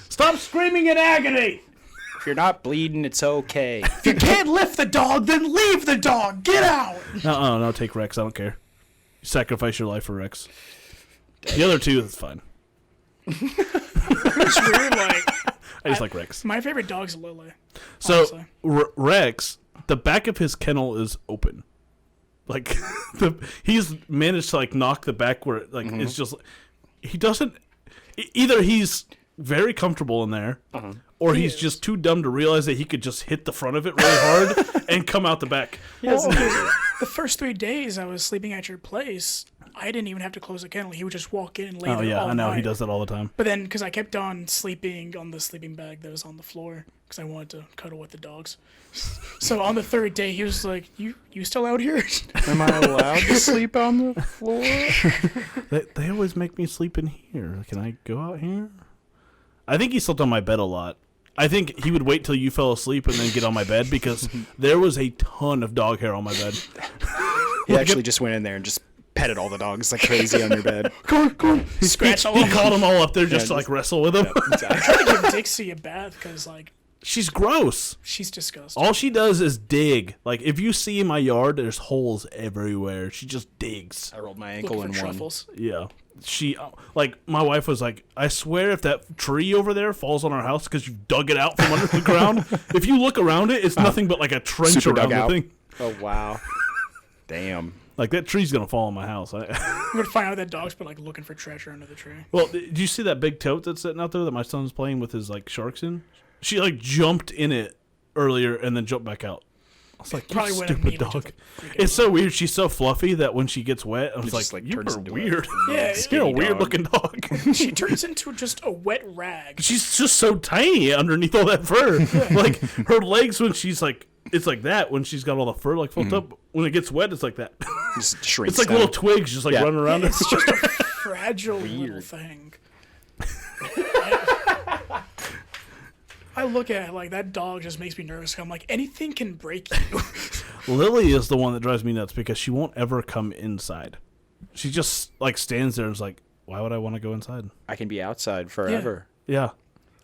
Stop screaming in agony. If you're not bleeding, it's okay. If you can't lift the dog, then leave the dog. Get out. No, take Rex. I don't care. Sacrifice your life for Rex. The other two, that's fine. It's weird. Like I just like Rex. my favorite dog's Lily. So honestly. Rex, the back of his kennel is open. Like he's managed to like knock the back where it, like it's just he doesn't. Either he's very comfortable in there, or he's just too dumb to realize that he could just hit the front of it really hard and come out the back. Well, the first 3 days I was sleeping at your place, I didn't even have to close the kennel. He would just walk in and lay Oh there yeah, all I know he night. does that all the time. But then, because I kept on sleeping on the sleeping bag that was on the floor, because I wanted to cuddle with the dogs. So on the third day, he was like, "You still out here?" Am I allowed to sleep on the floor? They always make me sleep in here. Can I go out here? I think he slept on my bed a lot. I think he would wait till you fell asleep and then get on my bed because there was a ton of dog hair on my bed. He actually just went in there and just petted all the dogs like crazy on your bed. Come on. Scratch all He over. called them all up there just to Yeah, like wrestle with them. I tried to give Dixie a bath because like She's gross. she's disgusting. All she does is dig. Like if you see my yard, there's holes everywhere. She just digs. I rolled my Looking ankle for in one. truffles. Yeah. She like my wife was like, I swear if that tree over there falls on our house because you dug it out from under the ground, if you look around it, it's nothing but like a trench Super around the dugout. thing. Oh wow. Damn. Like that tree's gonna fall on my house. I'm gonna find out that dog's been like looking for treasure under the tree. Well, did you see that big tote that's sitting out there that my son's playing with his like sharks in? She like jumped in it earlier and then jumped back out. I was like, you Probably wouldn't stupid immediately dog. just freak It's out. so weird. She's so fluffy that when she gets wet, I was just, like, like, you turns are into a- weird. Yeah, You're a skinny weird dog. looking dog. She turns into just a wet rag. She's just so tiny underneath all that fur. Like her legs when she's like, it's like that when she's got all the fur like fluffed up. When it gets wet, it's like that. Just shrinks It's like down. little twigs just like Yeah. running around. It's just a fragile little thing. I look at it like that dog just makes me nervous. I'm like, anything can break you. Lily is the one that drives me nuts because she won't ever come inside. She just like stands there and is like, why would I want to go inside? I can be outside forever. Yeah.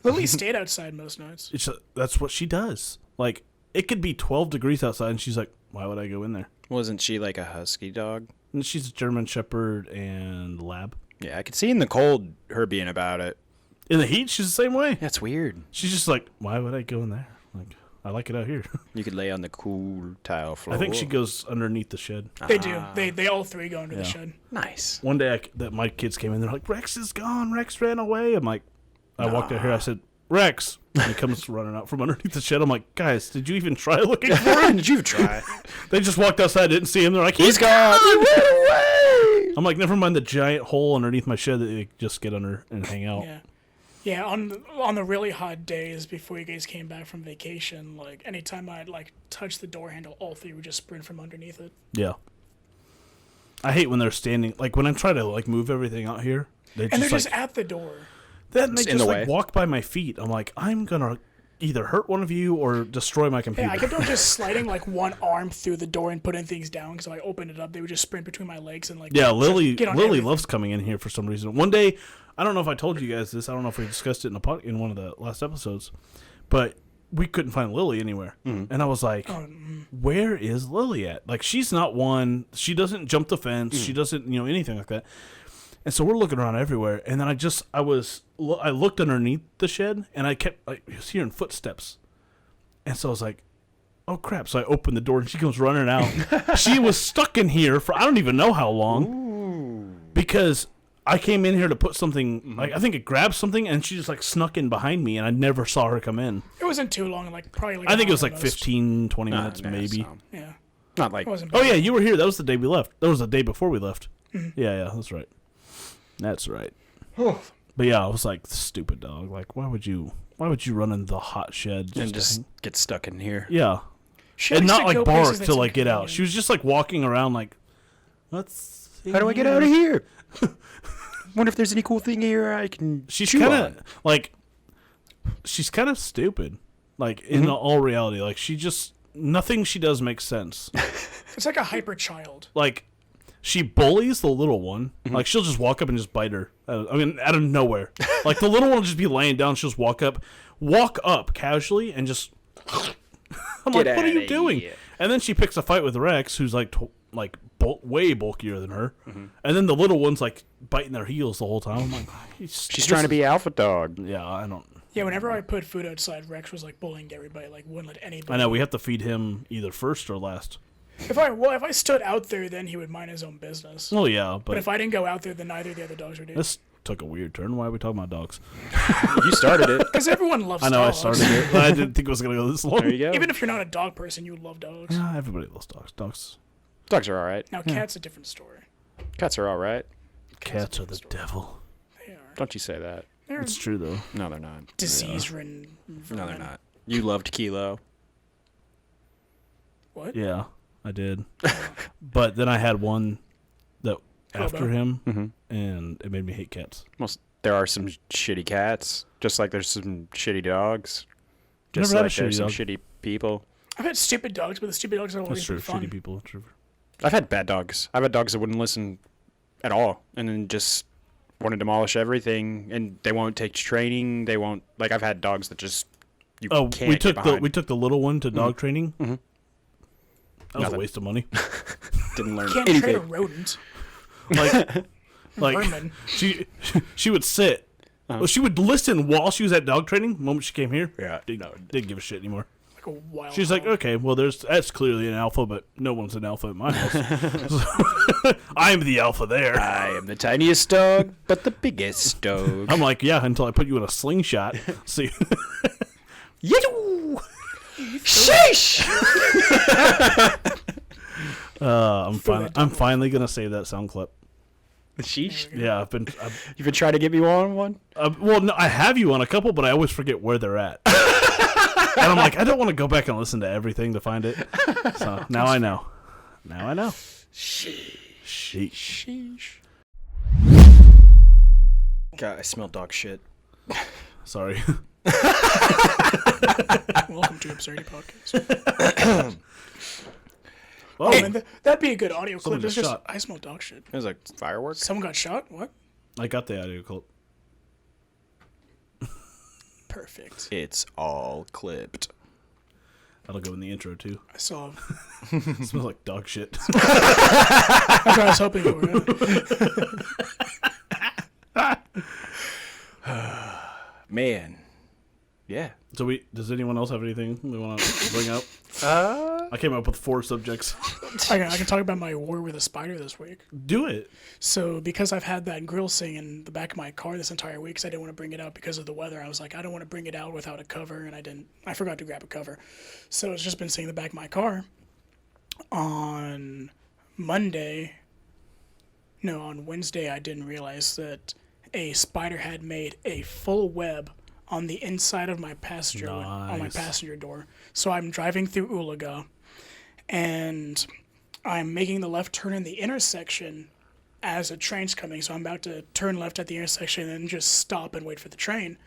Lily stayed outside most nights. That's what she does. Like it could be 12 degrees outside and she's like, why would I go in there? Wasn't she like a husky dog? And she's a German Shepherd and lab. Yeah, I could see in the cold her being about it. In the heat, she's the same way. That's weird. She's just like, why would I go in there? Like, I like it out here. You could lay on the cool tile floor. I think she goes underneath the shed. They do. They all three go into the shed. Nice. One day that my kids came in, they're like, Rex is gone. Rex ran away. I'm like, I walked out here. I said, Rex. And he comes running out from underneath the shed. I'm like, guys, did you even try looking for him? Did you try? They just walked outside, didn't see him. They're like, He's gone. He ran away. I'm like, never mind the giant hole underneath my shed that they just get under and hang out. Yeah. Yeah, on the really hot days before you guys came back from vacation, like anytime I'd like touch the door handle, all three would just sprint from underneath it. Yeah. I hate when they're standing. Like when I'm trying to like move everything out here, And they're just at the door. then they in just the like way. walk by my feet. I'm like, I'm gonna either hurt one of you or destroy my computer. Yeah, I kept on just sliding like one arm through the door and putting things down. So I opened it up, they would just sprint between my legs and like Yeah, Lily get on Lily everything. loves coming in here for some reason. One day, I don't know if I told you guys this. I don't know if we discussed it in one of the last episodes, but we couldn't find Lily anywhere. And I was like, where is Lily at? Like she's not one. She doesn't jump the fence. She doesn't, anything like that. And so we're looking around everywhere. And then I looked underneath the shed and I was hearing footsteps. And so I was like, oh crap. So I opened the door and she comes running out. She was stuck in here for I don't even know how long. Because I came in here to put something, like I think it grabbed something and she just like snuck in behind me and I never saw her come in. It wasn't too long, like probably like I think an it was hour like at most. 15, 20 minutes Yeah, maybe. so- Yeah, Not like it wasn't. Oh bad. yeah, you were here. That was the day we left. That was the day before we left. Yeah, that's right. That's right. But yeah, I was like, stupid dog. Like, why would you run in the hot shed And to just hang- get stuck in here. yeah, She and likes not to go like bark places to that's like get out. inconvenient. She was just like walking around like, let's. see How do I get out of here? Wonder if there's any cool thing here I can. She's chew kind on. of like, she's kind of stupid. Like in all reality, like she just nothing she does makes sense. It's like a hyper child. Like she bullies the little one. Like she'll just walk up and just bite her. Out of nowhere. Like the little one will just be laying down. She'll just walk up casually, and just. I'm like, what are you outta doing? here. And then she picks a fight with Rex, who's like way bulkier than her. And then the little one's like biting their heels the whole time. I'm like, She's trying to be alpha dog. Yeah, I don't. Yeah, whenever I put food outside, Rex was like bullying everybody, like wouldn't let anybody. I know we have to feed him either first or last. If I stood out there, then he would mind his own business. Oh yeah, But if I didn't go out there, then neither of the other dogs would do. this took a weird turn. Why are we talking about dogs? You started it. Because everyone loves I know dogs. I started it, but I didn't think it was gonna go this long. There you go. Even if you're not a dog person, you love dogs. Yeah, everybody loves dogs. Dogs, Dogs are all right. Now, cats a different story. Cats are all right. cats are the devil. They are. Don't you say that. They're It's true though. No, they're not. disease-ridden. No, they're not. You loved Kilo. What? Yeah, I did. But then I had one that after Hobo. him, and it made me hate cats. Most there are some shitty cats, just like there's some shitty dogs. Just Never had a like there's shitty some dog. shitty people. I've had stupid dogs, but the stupid dogs are always That's true. been fun. Shitty people. True. I've had bad dogs. I've had dogs that wouldn't listen at all, and then just want to demolish everything, and they won't take training. They won't like. I've had dogs that just you Oh, can't we get took the behind. little one to dog training. That was Nothing. a waste of money. Didn't learn Can't trade a anything. rodent. Like Vermin. she would sit. Well, she would listen while she was at dog training. The moment she came here, Yeah, didn't give a shit anymore. Like a wild She's like, hog. okay, well, that's clearly an alpha, but no one's an alpha at my house. I'm the alpha there. I am the tiniest dog, but the biggest dog. I'm like, yeah, until I put you in a slingshot. See, Sheesh! I'm finally gonna save that sound clip. Sheesh. Yeah, You've been trying to get me on one. well, no, I have you on a couple, but I always forget where they're at. And I'm like, I don't want to go back and listen to everything to find it. So now I know. Now I know. Sheesh. Sheesh. God, I smell dog shit. Sorry. Welcome to Absurdity Podcast. Well, Oh, man, that'd be a good audio clip. Someone It's got just, shot. I smell dog shit. It was like fireworks. Someone got shot? What? I got the audio clip. Perfect. It's all clipped. That'll go in the intro too. I saw. It smells like dog shit. That's what I was hoping for. Man. Yeah. So does anyone else have anything they want to bring up? I came up with 4 subjects. I can talk about my war with a spider this week. Do it. So because I've had that grill sing in the back of my car this entire week, 'cause I didn't want to bring it out because of the weather. I was like, I don't want to bring it out without a cover, and I forgot to grab a cover. So it's just been sitting in the back of my car. On Wednesday, I didn't realize that a spider had made a full web on the inside of my passenger on my Nice. passenger door. So I'm driving through Ulaga, and I'm making the left turn in the intersection as a train's coming. So I'm about to turn left at the intersection and just stop and wait for the train.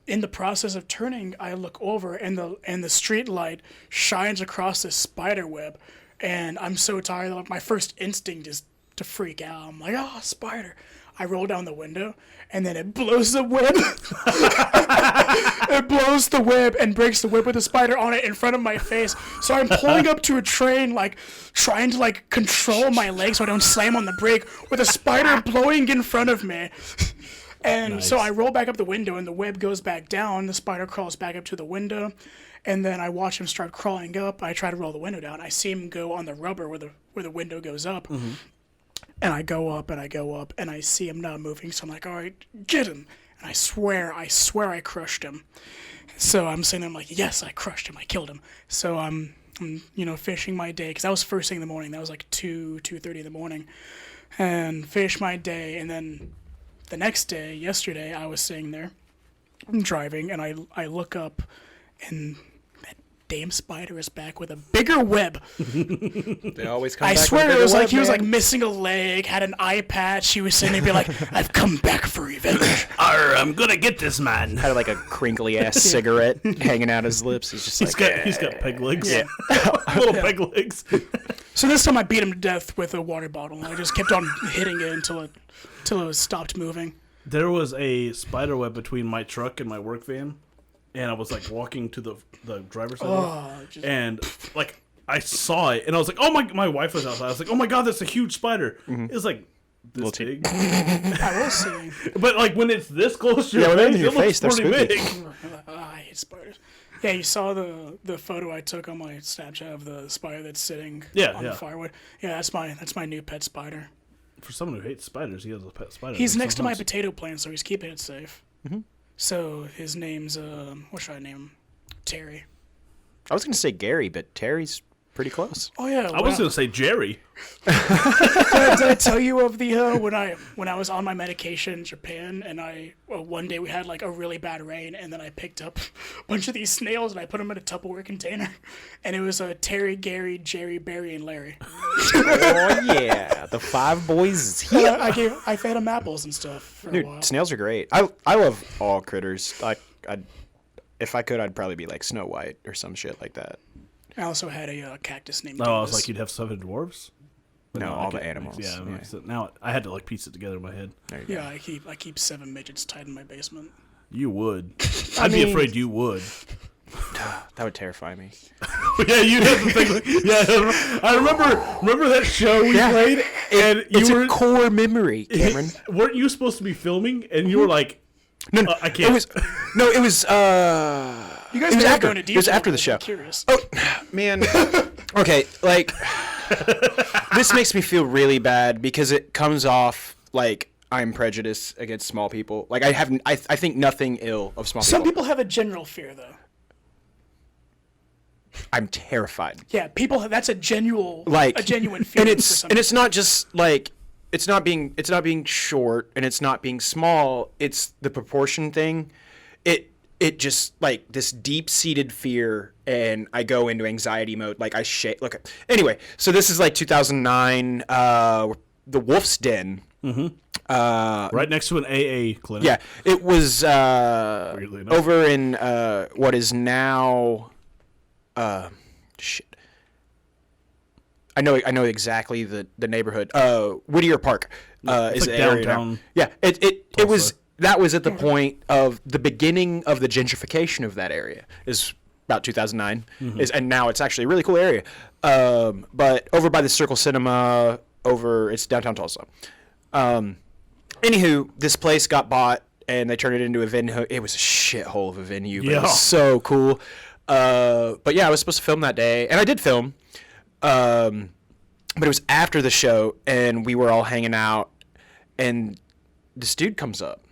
In the process of turning, I look over and the street light shines across this spider web, and I'm so tired. Like, my first instinct is to freak out. I'm like, oh, spider. I roll down the window, and then it blows the web. It blows the web and breaks the web with a spider on it in front of my face. So I'm pulling up to a train, like trying to like control my legs so I don't slam on the brake, with a spider blowing in front of me. And so I roll back up the window, and the web goes back down. The spider crawls back up to the window, and then I watch him start crawling up. I try to roll the window down. I see him go on the rubber where the window goes up. And I go up and I go up, and I see him not moving. So I'm like, all right, get him. And I swear I crushed him. So I'm sitting there, I'm like, yes, I crushed him. I killed him. So I'm finishing my day, because that was first thing in the morning. That was like 2:30 in the morning. And finish my day, and then the next day, yesterday, I was sitting there, driving, and I look up, and that damn spider is back with a bigger web. They always come I back swear with a it was bigger like he was web, like missing a leg, had an eye patch. He was sitting there, be like, "I've come back for revenge." Arr, I'm gonna get this man. had like a crinkly ass cigarette hanging out his lips. He's just He's got peg legs. Yeah. Little peg legs. So this time I beat him to death with a water bottle. I just kept on hitting it until it stopped moving. There was a spider web between my truck and my work van, and I was like walking to the driver's side, and like I saw it, and I was like, "Oh my!" wife was outside. I was like, "Oh my god, that's a huge spider!" It's like this big. I was seeing. But like when it's this close to your when they're in face, your it looks face, they're pretty spooky. big. I hate spiders. Yeah, you saw the photo I took on my Snapchat of the spider that's sitting on the firewood. Yeah, that's my new pet spider. For someone who hates spiders, he has a pet spider. He's Like, next to my sometimes- potato plant, so he's keeping it safe. So his name's what should I name him? Terry. I was gonna say Gary, but Terry's pretty close. Oh yeah, I was gonna say Jerry. Did I tell you of the when I was on my medication in Japan, and one day we had like a really bad rain, and then I picked up a bunch of these snails and I put them in a Tupperware container, and it was Terry, Gary, Jerry, Barry, and Larry. Oh yeah, the 5 boys is here. I fed them apples and stuff for a while. Dude, snails are great. I love all critters. If I could, I'd probably be like Snow White or some shit like that. I also had a cactus named. Oh, I was Davis. like, you'd have 7 dwarves. But No, all I the get- animals. Yeah, Yeah. makes it- now I had to like piece it together in my head. There you go. Yeah, I keep 7 midgets tied in my basement. You would. I'd be afraid you would. That would terrify me. Yeah, you have to think. Yeah, I remember that show we played, and It's you were a core memory, Cameron. weren't you supposed to be filming? And you were like, No, I can't. It was You guys It was may after- go into it was detail, after the but show. I'm curious. Oh, man. Okay, like, this makes me feel really bad because it comes off like I'm prejudiced against small people. Like, I think nothing ill of small Some people. people have a general fear, though. I'm terrified. Yeah, that's a genuine fear. and for it's some and it's not just like it's not being short and it's not being small. It's the proportion thing. It just like this deep-seated fear, and I go into anxiety mode. Like I shake. Look. Anyway, so this is like 2009. The Wolf's Den. right next to an AA clinic. Yeah, it was Weirdly enough. over in what is now shit. I know exactly the neighborhood. Whittier Park is like the area now. downtown Yeah, it was Tulsa. that was at the point of the beginning of the gentrification of that area is about 2009 and now it's actually a really cool area. But over by the Circle Cinema it's downtown Tulsa. Anywho, this place got bought and they turned it into a venue. It was a shithole of a venue, but it Yeah. was so cool. But yeah, I was supposed to film that day, and I did film. But it was after the show, and we were all hanging out, and this dude comes up,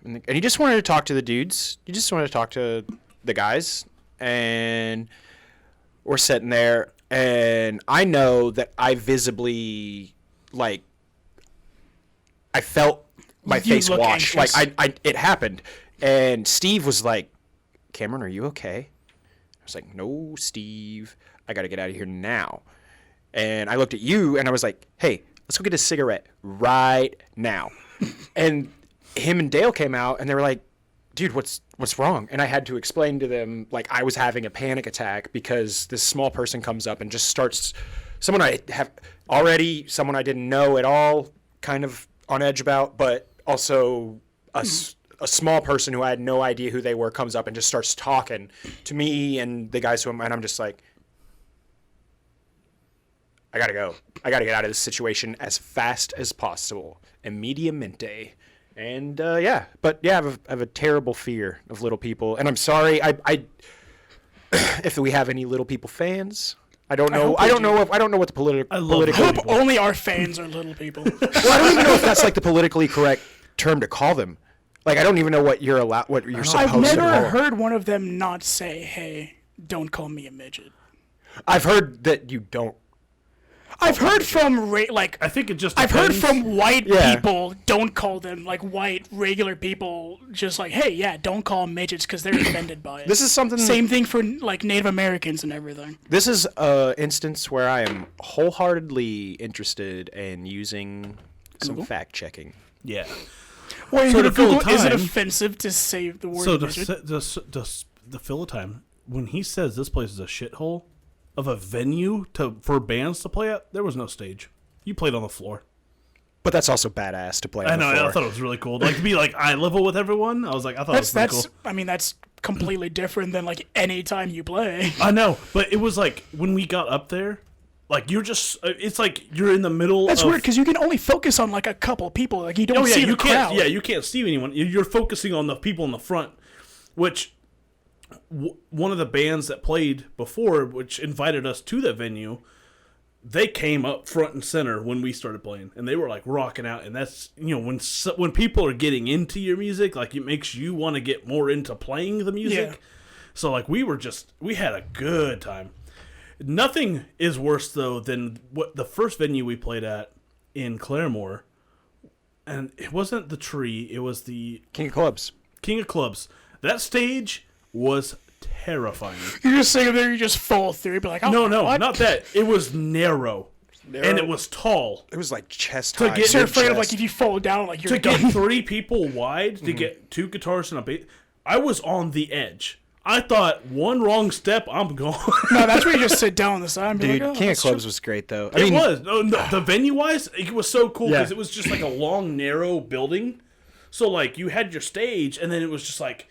and he just wanted to talk to the dudes. He just wanted to talk to the guys, and we're sitting there, and I know that I visibly, like, I felt my You face look wash. anxious. Like, it happened. And Steve was like, Cameron, are you okay? I was like, no, Steve, I got to get out of here now. And I looked at you and I was like, hey, let's go get a cigarette right now. And him and Dale came out and they were like, dude, what's wrong? And I had to explain to them, like, I was having a panic attack because this small person comes up and just starts, someone I didn't know at all, kind of on edge about, but also a small person who I had no idea who they were comes up and just starts talking to me and the guys and I'm just like, I gotta go. I gotta get out of this situation as fast as possible. Immediamente. And I have a terrible fear of little people. And I'm sorry, I if we have any little people fans, I don't know. I don't know what the I love political. Hope only our fans are little people. Well, I don't even know if that's like the politically correct term to call them. Like, I don't even know what you're supposed I've to never call them. heard one of them not say, "Hey, don't call me a midget." I've heard that you don't. I've heard from I think it just I've heard depends. from white Yeah. people, don't call them like white regular people, just like, hey, yeah, don't call them midgets because they're offended by it. This is something. Same thing for like Native Americans and everything. This is a instance where I am wholeheartedly interested in using some fact checking. Yeah. Wait, So so to fill is it time- offensive to say the word So midget? the fill of time, when he says this place is a shithole of a venue for bands to play at, there was no stage. You played on the floor. But that's also badass to play. I on know. the floor. I thought it was really cool. Like to be like eye level with everyone. I was like, I thought that's it was pretty that's cool. I mean that's completely different than like any time you play. I know, but it was like when we got up there, like you're just. It's like you're in the middle. That's of, weird because you can only focus on like a couple people. Like you don't Oh yeah, see you the can't. crowd. Yeah, you can't see anyone. You're focusing on the people in the front, which one of the bands that played before, which invited us to that venue, they came up front and center when we started playing, and they were like rocking out. And that's when people are getting into your music, like it makes you want to get more into playing the music. Yeah. So like we had a good time. Nothing is worse though than what the first venue we played at in Claremore. And it wasn't the Tree, it was the King of Clubs. King of Clubs. That stage was terrifying. You're just sitting there, you just fall through. Be like, oh, No, what? not that. It was narrow. And it was tall. It was like chest To high. get- So you're afraid of mid-chest. like if you fall down, like you're To get done. 3 people wide, to get 2 guitars and a bass, I was on the edge. I thought one wrong step, I'm gone. No, that's where you just sit down on the side and be Dude, like, oh, King of that's Clubs was great though. I It mean, was. No, the venue-wise, it was so cool because Yeah. it was just like a long, narrow building. So, like, you had your stage, and then it was just like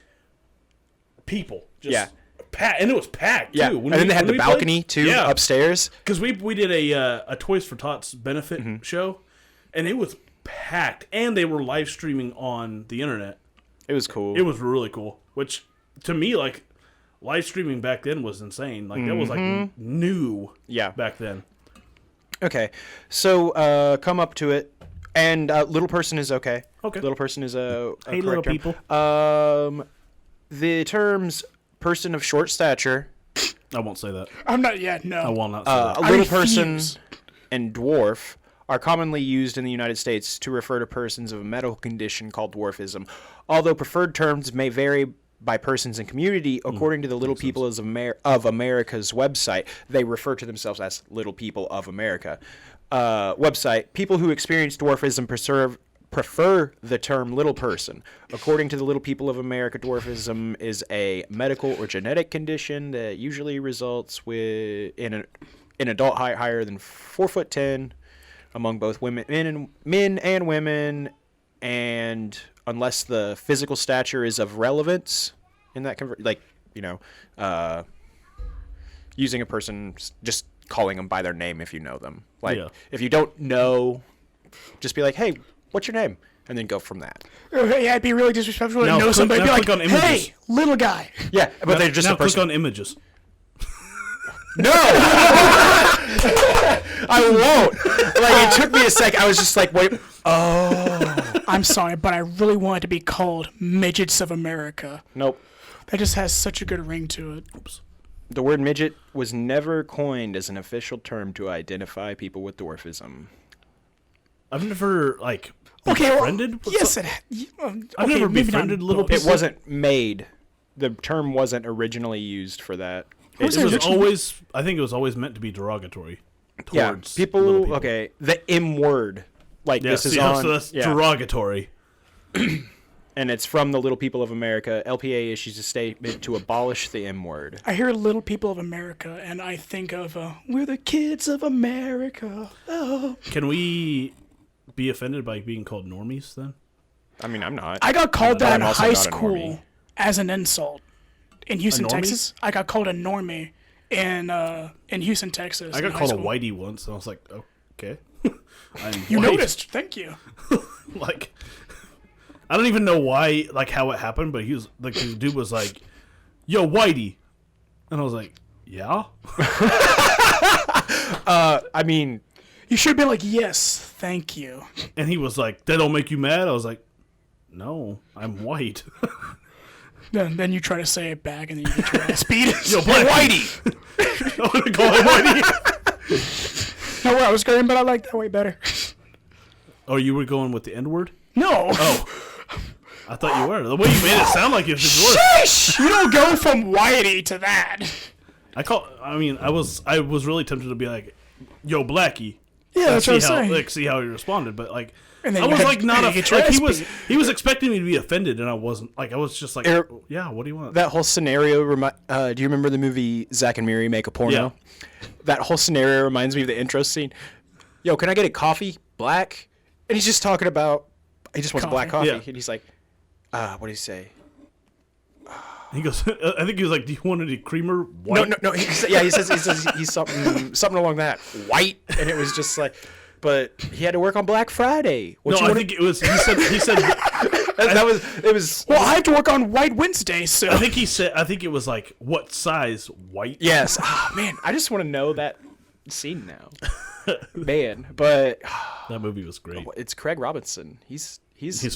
people. Just Yeah. packed. And it was packed, yeah. too. And then they had the balcony too Yeah. upstairs. Because we did a Toys for Tots benefit show, and it was packed. And they were live streaming on the internet. It was cool. It was really cool. Which, to me, like, live streaming back then was insane. Like, that was, like, new Yeah. back then. Okay, so come up to it, and little person is okay. Okay. Little person is a Hey, correct little term. people. The terms person of short stature, I won't say that. I'm not yet. No. I will not say a that. little refuse. person, and dwarf are commonly used in the United States to refer to persons of a medical condition called dwarfism. Although preferred terms may vary by persons and community, according to the Little People of America's website, they refer to themselves as Little People of America. Website, people who experience dwarfism prefer the term little person. According to the Little People of America, dwarfism is a medical or genetic condition that usually results in adult height higher than 4'10" among both men and women, and unless the physical stature is of relevance in that using a person, just calling them by their name if you know them. Like, Yeah. if you don't know, just be like, hey, what's your name? And then go from that. Yeah, it'd be really disrespectful to Now know click- somebody. now Be like, click on images. hey, little guy. Yeah, but they're just now a person. click on images. No! I won't. Like, it took me a sec. I was just like, wait. I'm sorry, but I really want it to be called Midgets of America. Nope. That just has such a good ring to it. The word midget was never coined as an official term to identify people with dwarfism. I've never, like, Okay, well, befriended? with yes, some- okay, I've never maybe not befriended little both. It wasn't made. The term wasn't originally used for that. It Was it was originally- always, I think it was always meant to be derogatory towards Yeah, little people, okay, the M word. Like, Yeah, this is see, on, so that's yeah, derogatory. and it's from the Little People of America. LPA issues a statement to abolish the M word. I hear Little People of America, and I think of, we're the kids of America. Oh. Can we be offended by being called normies then? I mean, I'm not. I got called But that I'm in also high not a school normie. as an insult. In Houston, normie? Texas, I got called a normie in Houston, Texas. I in got high called a school. whitey once, and I was like, okay. I'm You white. noticed? Thank you. Like, I don't even know why, like, how it happened, but he was, like, the dude was like, yo, whitey. And I was like, yeah? I mean, You should be like, yes, thank you. And he was like, that don't make you mad? I was like, no, I'm white. Then you try to say it back, and then you get your ass beat. Yo, black whitey. I want to call him whitey. No, I was going, but I like that way better. Oh, you were going with the N word? No. Oh, I thought you were. The way you made it sound like it was worse. Sheesh! You don't go from whitey to that. I was really tempted to be like, "Yo, Blackie." Yeah, that's what I'm saying. Like, see how he responded, but like, And then I you was had- like not you get a, like your ass he was expecting me to be offended, and I wasn't. Like I was just like, yeah, what do you want? That whole scenario, do you remember the movie Zack and Miri Make a Porno? Yeah. That whole scenario reminds me of the intro scene. Yo, can I get a coffee, black? And he's just talking about, he just wants a black coffee. Yeah. And he's like, what do you say? He goes, I think he was like, "Do you want any creamer?" White? No. He says he's something along that. White. And it was just like, but he had to work on Black Friday. What No, you I wanna- think it was. He said. it was. Well, I have to work on White Wednesday, so. I think he said. I think it was like, "What size white?" Yes. Oh, man, I just want to know that scene now. Man, but That movie was great. it's Craig Robinson. He's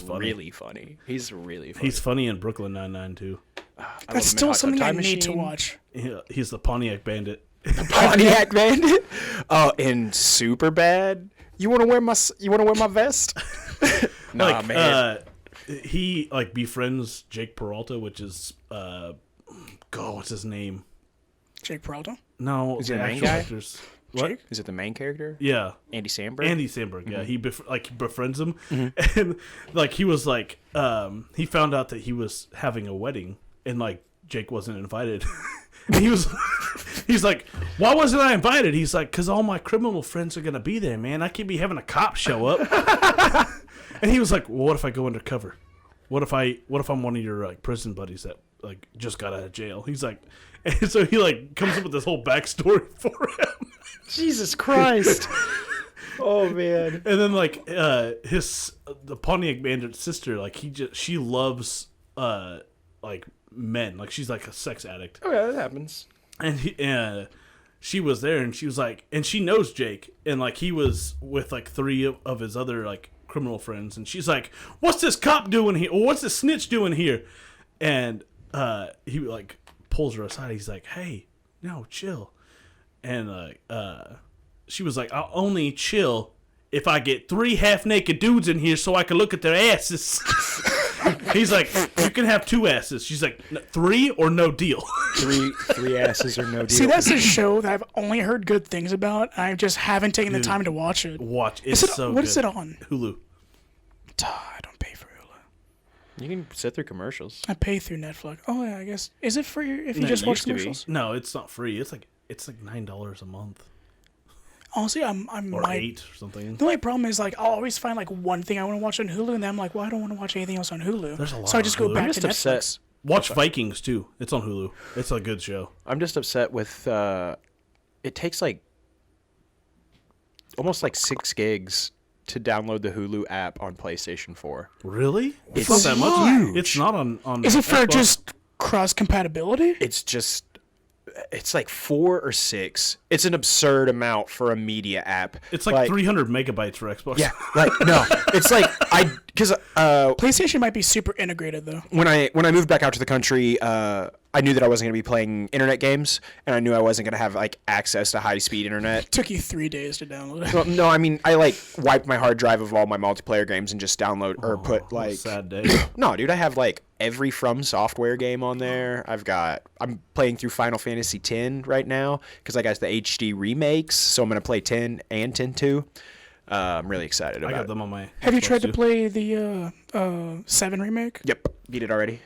funny. really funny. He's really funny. He's funny in Brooklyn Nine-Nine too. I love That's him in still Hot Tub something I Time need to Machine. watch. He's the Pontiac Bandit. Pontiac Bandit. Oh, in Superbad. You want to wear my vest? Nah, like, man. he like befriends Jake Peralta, which is what's his name? Jake Peralta? No, Is he the main actual guy? actors. What? Jake? Is it the main character? Yeah, Andy Samberg. Andy Samberg. Yeah, he befriends him, Mm-hmm. and like he was like he found out that he was having a wedding, and like Jake wasn't invited. And he's like, "Why wasn't I invited?" He's like, "Cause all my criminal friends are gonna be there, man. I can't be having a cop show up." And he was like, "Well, what if I go undercover? What if I'm one of your like prison buddies that like just got out of jail?" He's like, and so he like comes up with this whole backstory for him. Jesus Christ. Oh man. And then like the Pontiac Bandit's sister, like she loves like men, like she's like a sex addict. Oh yeah, that happens. And she was there, and she was like, and she knows Jake, and like he was with like three of his other like criminal friends, and she's like, "What's this cop doing here? Or what's this snitch doing here?" And he like pulls her aside. He's like, "Hey, no, chill." And she was like, "I'll only chill if I get 3 half-naked dudes in here so I can look at their asses." He's like, "You can have 2 asses." She's like, "3 or no deal." Three asses or no deal. See, that's a show that I've only heard good things about. I just haven't taken the time to watch it. Watch. It's Is it so what good. is it on? Hulu. I don't pay for Hulu. You can sit through commercials. I pay through Netflix. Oh yeah, I guess. Is it free if you No, just it watch used to be. commercials? No, it's not free. It's like $9 a month Honestly, I or might. 8 or something. The only problem is like I'll always find like one thing I want to watch on Hulu, and then I'm like, well, I don't want to watch anything else on Hulu. There's a lot so I on just go Hulu. back I'm to just Netflix. upset. Watch Vikings too. It's on Hulu. It's a good show. I'm just upset with it takes like almost like 6 gigs to download the Hulu app on PlayStation 4. Really? It's not that much. huge. It's not on. Is it for Xbox. just cross compatibility? It's like 4 or 6. It's an absurd amount for a media app. It's like 300 megabytes for Xbox. Yeah, like no, it's like because PlayStation might be super integrated though. when I moved back out to the country, I knew that I wasn't going to be playing internet games, and I knew I wasn't going to have like access to high speed internet. Took you 3 days to download it. Well, no, I mean I like wiped my hard drive of all my multiplayer games and just download or put like Sad day. no, dude, I have like every From Software game on there. I'm playing through Final Fantasy X right now because I got the HD remakes, so I'm going to play 10 and 10-2. I'm really excited I about got it. them on my. Have you Xbox tried to too. play the 7 remake? Yep, beat it already.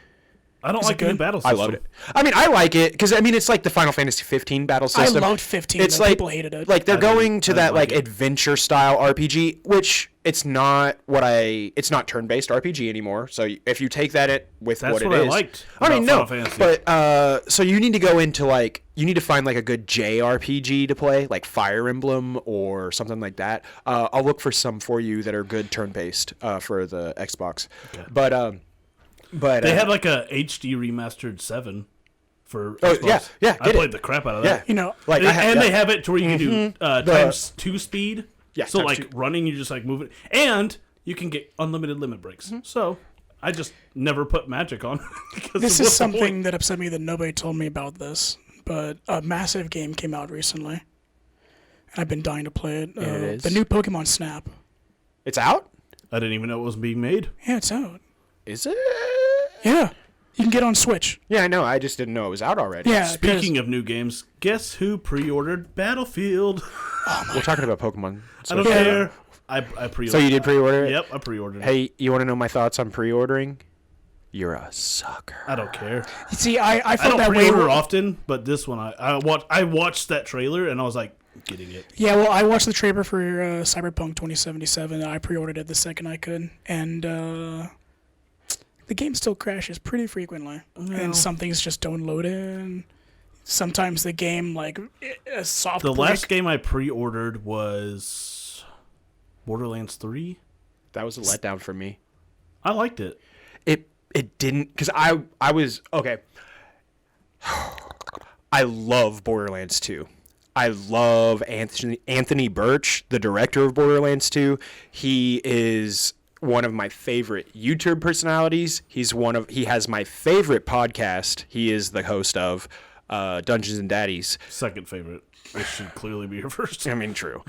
I don't Is it like the new good? battle I system. loved it. I mean, I like it because I mean it's like the Final Fantasy 15 battle system. I loved 15. It's though. like People hated it. Like they're I didn't- going to I that didn't like like it. adventure style RPG, which it's not it's not turn based RPG anymore. So if you take that with That's what what it I is, liked I mean about no, Final Fantasy. but so you need to go into like you need to find like a good JRPG to play, like Fire Emblem or something like that. I'll look for some for you that are good turn based for the Xbox. But They had like a HD remastered 7 for. Oh, Xbox. yeah, I get it. played the crap out of yeah, that. you know, like And they have it to where you can do times 2 speed. Yeah, So times like 2. running, you just like move it, and you can get unlimited limit breaks. So I just never put magic on. because this what's is the something point? that upset me that nobody told me about this, but a massive game came out recently. I've been dying to play it. And it is? The new Pokemon Snap. It's out? I didn't even know it was being made. Yeah, it's out. Is it? Yeah, you can get it on Switch. Yeah, I know. I just didn't know it was out already. Yeah. Speaking of new games, guess who pre-ordered Battlefield? We're talking about Pokemon. I don't care. I pre-ordered. So you did pre-order it? Yep, I pre-ordered it. Hey, you want to know my thoughts on pre-ordering? You're a sucker. I don't care. See, I I felt don't that way. pre-order often, but this one I watched that trailer and I was like, getting it. Yeah, well, I watched the trailer for Cyberpunk 2077. I pre-ordered it the second I could, and the game still crashes pretty frequently, and some things just don't load in. Sometimes the game, like a soft. The brick. last game I pre-ordered was Borderlands 3. That was a letdown for me. I liked it. It didn't, because I was okay. I love Borderlands 2. I love Anthony Birch, the director of Borderlands 2. He is one of my favorite YouTube personalities. He has my favorite podcast. He is the host of Dungeons and Daddies. Second favorite. This should clearly be your first. I mean, true.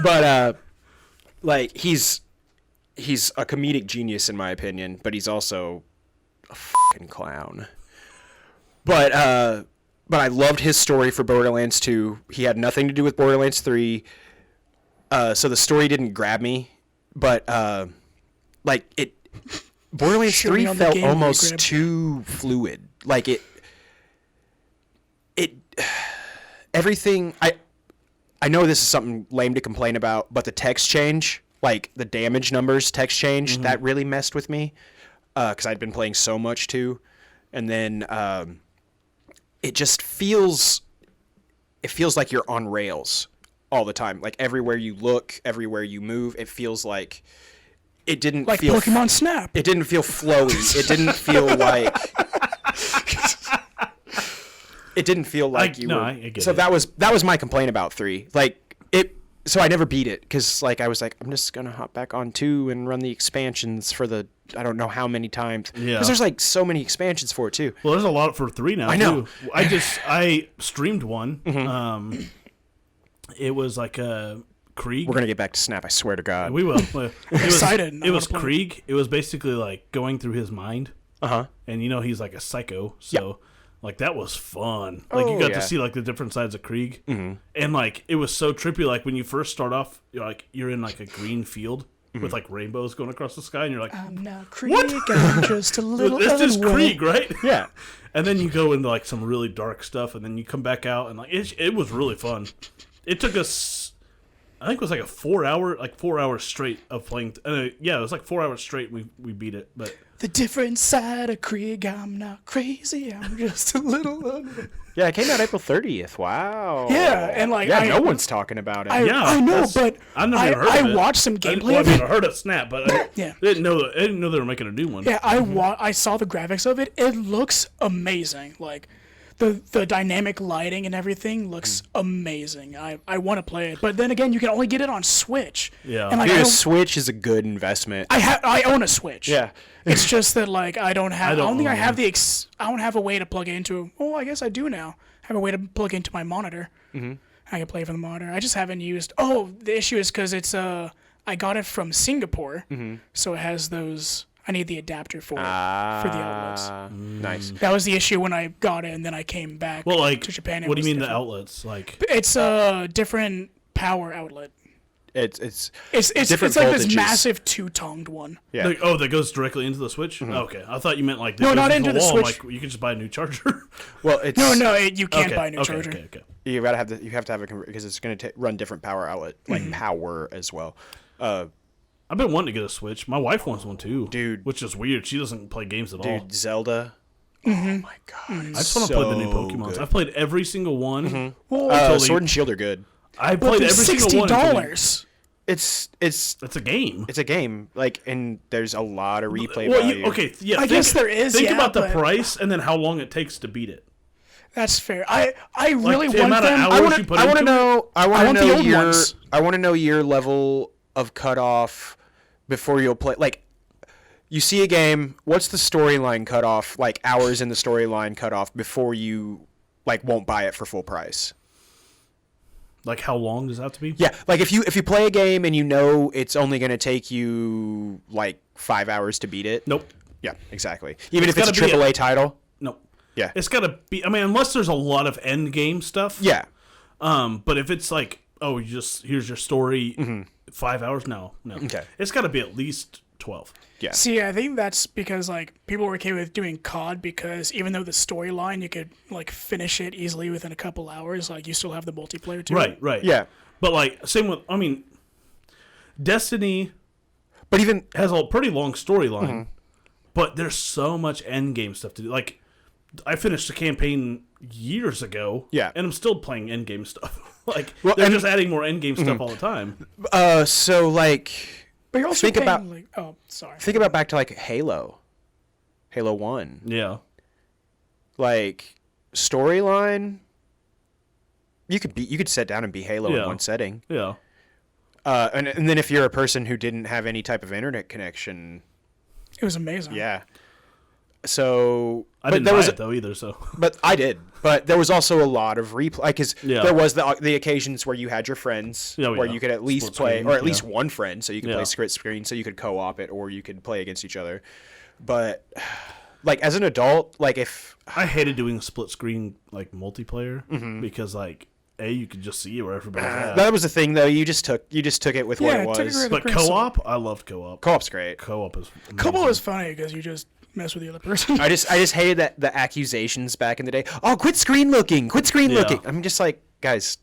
But like he's a comedic genius in my opinion, but he's also a fucking clown. But I loved his story for Borderlands 2. He had nothing to do with Borderlands 3. So the story didn't grab me, but Borderlands Show me 3 on the felt game that almost grabbed too fluid. Like it everything I know this is something lame to complain about, but the text change, like the damage numbers text change, that really messed with me because I'd been playing so much too, and then it just feels like you're on rails all the time. Like everywhere you look, everywhere you move, it feels like it didn't like feel Pokemon Snap. it didn't feel flowy. It didn't feel like it didn't feel like you were. I get So it. that was my complaint about 3. Like it. So I never beat it because like I was like I'm just gonna hop back on 2 and run the expansions for the I don't know how many times. Yeah. Because there's like so many expansions for it too. Well, there's a lot for 3 now. I know. Too. I streamed one. It was like a Krieg. We're gonna get back to Snap. I swear to God. We will. It was, Excited. I It was wanna play. Krieg. It was basically like going through his mind, Uh-huh. and he's like a psycho. So like that was fun. Like you Oh, got yeah. to see like the different sides of Krieg, and like it was so trippy. Like when you first start off, you're in like a green field with like rainbows going across the sky, and you're like, I'm not Krieg. I'm just a little. "This is unwell. Krieg, right?" Yeah. And then you go into like some really dark stuff, and then you come back out, and like it was really fun. It took us, I think it was like 4 hours straight of playing. Yeah, it was like 4 hours straight. We beat it, but The different side of Krieg. I'm not crazy. I'm just a little. Unwell. Yeah, it came out April 30th. Wow. Yeah, and like Yeah, no one's talking about it. yeah, I know, that's- but I've never even heard of I it. watched some gameplay of I it. heard of Snap, but I Yeah. didn't know they were making a new one. Yeah, I saw the graphics of it. It looks amazing. Like the dynamic lighting and everything looks amazing. I want to play it, but then again, you can only get it on Switch. Yeah. and like Dude, a Switch is a good investment. I own a Switch. Yeah. It's just that like I don't don't think I own have I don't have a way to plug it into. Oh, I guess I do now. I have a way to plug into my monitor. Mm-hmm. I can play from the monitor. I just haven't used. Oh, the issue is because it's I got it from Singapore, so it has those. I need the adapter for the outlets. Nice. That was the issue when I got it, and then I came back Well, like, to Japan. what do you mean the outlets? Like, It's a different power outlet. It's It's different like this voltages. massive two-tongued one. Yeah. that goes directly into the Switch. Okay, I thought you meant like No, goes not Mm-hmm. into into the wall. Switch. Like you could just buy a new charger. Well, it's No, you can't okay, buy a new okay, charger. Okay. You have to have a because it's going to run different power outlet, like power as well. I've been wanting to get a Switch. My wife wants one too, Dude. Which is weird. She doesn't play games at all. Dude, Zelda. Oh my god. I just want to play the new Pokemon. I've played every single one. Until Oh, Sword and Shield are good. I But played they're every single one. until they- $60. It's It's a game. a game, like, and there's a lot of replay Well, value. yeah. I guess there is, Think yeah, about the but- price and then how long it takes to beat it. That's fair. I really the want amount of them. hours I want you to. put I want to into it? know. I I want to want the know old your. ones. I want to know your level of cutoff before you'll play. Like, you see a game. What's the storyline cutoff? Like hours in the storyline cutoff before you like won't buy it for full price. Like, how long does it have to be? Yeah, like if you play a game and you know it's only going to take you like 5 hours to beat it. Nope. Yeah, exactly. Even It's if it's a gotta be AAA title. Nope. Yeah. It's got to be. I mean, unless there's a lot of end game stuff. Yeah. But if it's like, oh, here's your story, 5 hours. No. Okay. It's got to be at least 12. Yeah. See, I think that's because like people were okay with doing COD because even though the storyline you could like finish it easily within a couple hours, like you still have the multiplayer too. Right. Yeah. But like, same with. I mean, Destiny But even has a pretty long storyline, but there's so much end game stuff to do. Like, I finished the campaign years ago, Yeah. and I'm still playing end game stuff. Like, Well, they're and- just adding more end game stuff all the time. so like But you're also Think paying, about- like, oh, sorry. think about back to like Halo 1. Yeah, Like storyline you could sit down and be Halo Yeah. in one setting. yeah. And then if you're a person who didn't have any type of internet connection, It was amazing. yeah. So I but didn't there buy was it though either. So But I did. But there was also a lot of replay because Yeah. there was the occasions where you had your friends Yeah, where yeah. you could at least Split play, screen, or at yeah. least one friend, so you could Yeah. play split screen, so you could co-op it, or you could play against each other. But like as an adult, like if I hated doing split screen like multiplayer Mm-hmm. because like you could just see where everybody's at. that was the thing though, you just took it with Yeah, what took it it was. with- But Great song. co-op, I loved co-op. Co-op's great. Co-op is Couple amazing. was funny because you just mess with the other person. I just hated that the accusations back in the day. Oh, quit screen looking. Quit screen Yeah. looking. I'm just like, guys,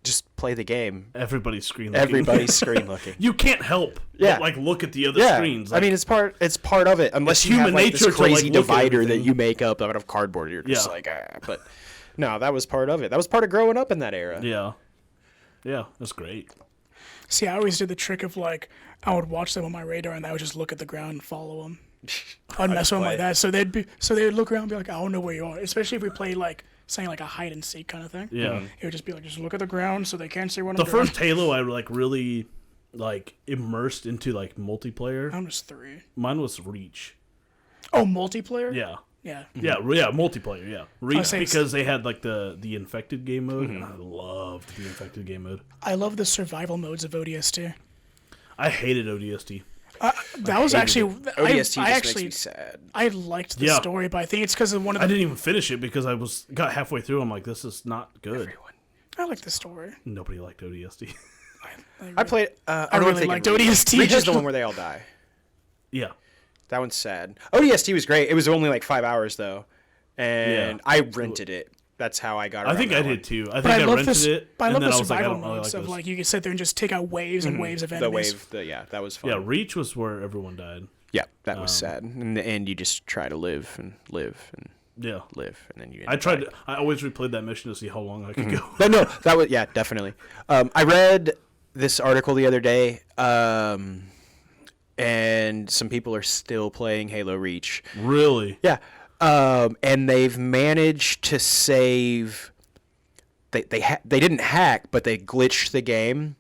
just play the game. Everybody's screen looking. Everybody's screen looking. You can't help Yeah. but like look at the other Yeah, screens. I mean it's part of it. Unless It's you have human like this nature to, like, crazy look at divider that everything. you make up out of cardboard. You're just Yeah. like, but no, that was part of it. That was part of growing up in that era. yeah, that's great. See, I always did the trick of like I would watch them on my radar and I would just look at the ground and follow them. I'd mess with them like that, so they'd look around and be like, I don't know where you are. Especially if we played like saying like a hide and seek kind of thing. Yeah. It would just be like, just look at the ground so they can't see what The I'm doing. first Halo I like really like immersed into like multiplayer. I'm just 3. Mine was Reach. Oh, multiplayer. Yeah. Yeah. Yeah, multiplayer, yeah. Reach say it's- because they had like the infected game mode, and I loved the infected game mode. I love the survival modes of ODST. I hated ODST. That was actually ODST I just actually makes me sad. I liked the Yeah. story, but I think it's because of one of I the. didn't even finish it because I got halfway through. I'm like, this is not good. I like the story. Nobody liked ODST. I played. I really don't think liked Reach. ODST. Reach is the one where they all die. yeah. That one's sad. ODST was great. It was only like 5 hours though, and Yeah. I rented it. That's how I got. I around think that I one. did too. I But think I love rented this. it. But I and love then the I was like, I survival don't really modes like of those. like you could sit there and just take out waves and waves of The enemies. wave. That was fun. Yeah, Reach was where everyone died. Yeah, that was sad. In the end, you just try to live and live and Yeah. live, and then you. end I up tried. dying. I always replayed that mission to see how long I could go. But no, that was definitely. I read this article the other day, and some people are still playing Halo Reach. Really? Yeah, and they've managed to save. They didn't hack, but they glitched the game,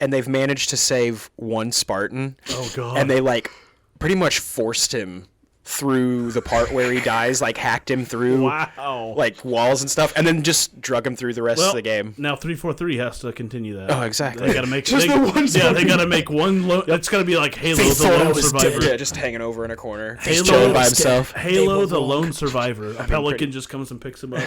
and they've managed to save one Spartan. Oh god. And they like pretty much forced him through the part where he dies, like hacked him through Wow. like walls and stuff, and then just drug him through the rest of the game. Now 343 has to continue that. Oh, exactly. They gotta make Just they, the one Yeah, they Spartan. gotta make one. It's gotta be like Halo, They the thought I lone was survivor. dead. Yeah, just hanging over in a corner, Halo- just chilling by was dead. himself. Halo, They the were lone survivor. A pelican pretty- just comes and picks him up.